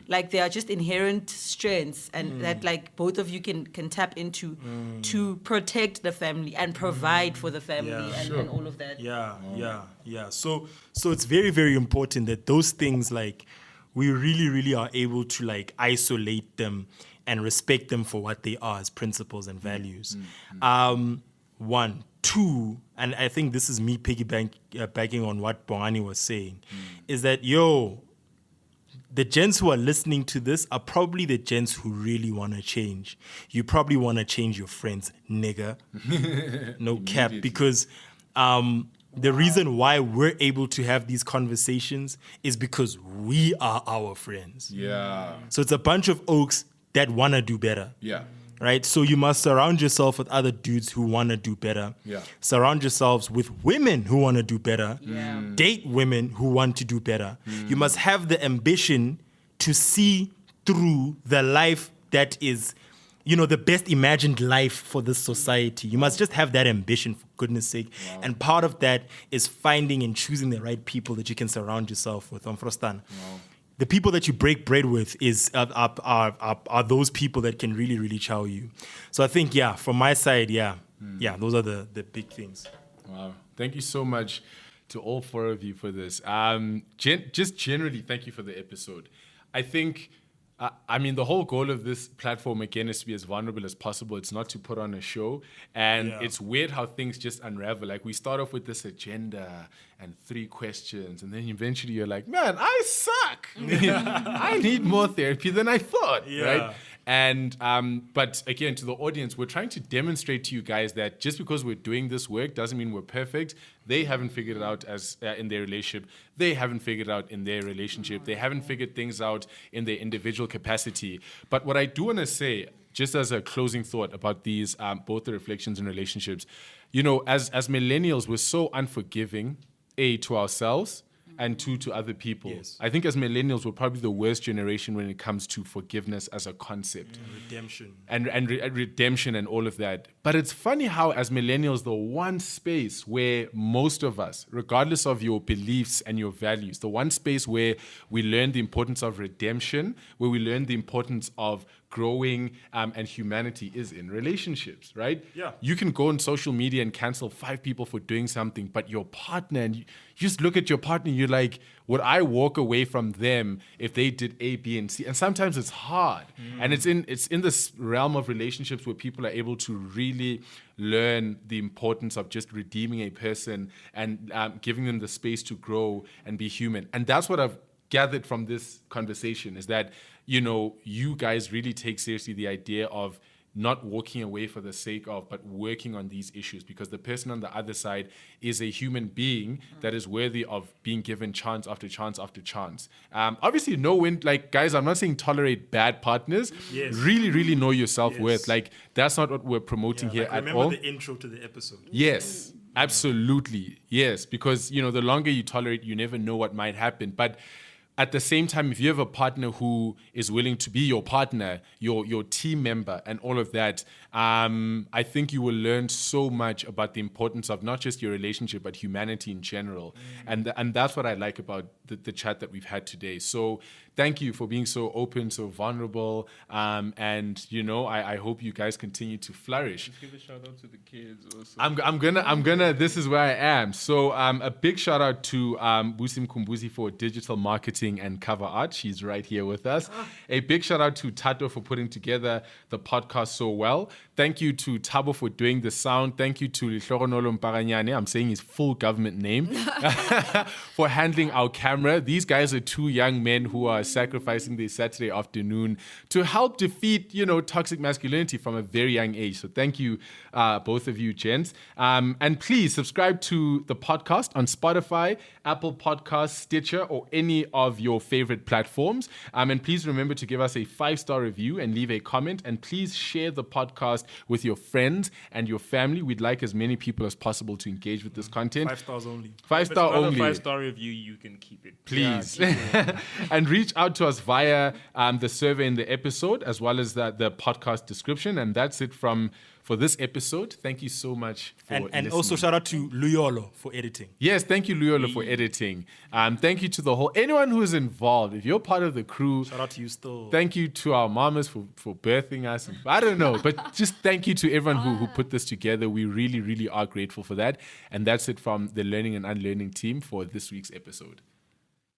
like there are just inherent strengths and that like both of you can tap into to protect the family and provide for the family and all of that. So it's very, very important that those things, like, we really, really are able to like isolate them and respect them for what they are as principles and values. One. Two, and I think this is me piggybacking on what Bongani was saying, is that, the gents who are listening to this are probably the gents who really want to change. You probably want to change your friends, nigga. No cap. Because the reason why we're able to have these conversations is because we are our friends. So it's a bunch of oaks that want to do better. Right? So you must surround yourself with other dudes who want to do better. Surround yourselves with women who want to do better. Date women who want to do better. You must have the ambition to see through the life that is, the best imagined life for this society. You must just have that ambition, for goodness sake. And part of that is finding and choosing the right people that you can surround yourself with. The people that you break bread with are those people that can really, really chow you. So I think, from my side, those are the big things. Wow. Thank you so much to all four of you for this. Just generally, thank you for the episode. I think, the whole goal of this platform, again, is to be as vulnerable as possible. It's not to put on a show. And it's weird how things just unravel. Like, we start off with this agenda and 3 questions, and then eventually you're like, man, I suck. I need more therapy than I thought, right? And but again, to the audience, we're trying to demonstrate to you guys that just because we're doing this work doesn't mean we're perfect. They haven't figured it out as in their relationship. They haven't figured it out in their relationship. They haven't figured things out in their individual capacity. But what I do want to say, just as a closing thought about these, both the reflections and relationships, as millennials, we're so unforgiving, A, to ourselves, and 2, to other people. I think as millennials, we're probably the worst generation when it comes to forgiveness as a concept. Redemption. And redemption and all of that. But it's funny how as millennials, the one space where most of us, regardless of your beliefs and your values, the one space where we learn the importance of redemption, where we learn the importance of growing and humanity is in relationships, right? You can go on social media and cancel 5 people for doing something, but your partner, and you just look at your partner and you're like, would I walk away from them if they did A, B, and C? And sometimes it's hard. And it's in this realm of relationships where people are able to really learn the importance of just redeeming a person and giving them the space to grow and be human. And that's what I've gathered from this conversation, is that you guys really take seriously the idea of not walking away for the sake of, but working on these issues, because the person on the other side is a human being that is worthy of being given chance after chance after chance. Obviously, guys, I'm not saying tolerate bad partners. Really, really know your self-worth. Like, that's not what we're promoting here at all. Remember the intro to the episode. Yes, absolutely. Yes, because, the longer you tolerate, you never know what might happen. But at the same time, if you have a partner who is willing to be your partner, your team member, and all of that, I think you will learn so much about the importance of not just your relationship, but humanity in general. And that's what I like about the chat that we've had today. So thank you for being so open, so vulnerable. And, I hope you guys continue to flourish. Let's give a shout out to the kids also. I'm gonna, this is where I am. So a big shout out to Busi Mkhumbuzi for digital marketing and cover art. She's right here with us. A big shout out to Tato for putting together the podcast so well. Thank you to Thabo for doing the sound. Thank you to Lihlogonolo Mpaganyane, I'm saying his full government name, for handling our camera. These guys are two young men who are sacrificing their Saturday afternoon to help defeat, toxic masculinity from a very young age. So thank you, both of you, gents. And please subscribe to the podcast on Spotify, Apple Podcasts, Stitcher, or any of your favorite platforms. And please remember to give us a 5-star review and leave a comment. And please share the podcast with your friends and your family. We'd like as many people as possible to engage with this content. 5 stars only. 5-star only. 5-star review, you can keep it. Please. And reach out to us via the survey in the episode, as well as the podcast description. And that's it for this episode. Thank you so much for And listening. also shout out to Luyolo for editing. Yes, thank you, Luyolo, for editing. Thank you to anyone who is involved. If you're part of the crew, Shout out to you still. thank you to our mamas for birthing us. I don't know, but just thank you to everyone who put this together. We really, really are grateful for that. And that's it from the Learning and Unlearning team for this week's episode.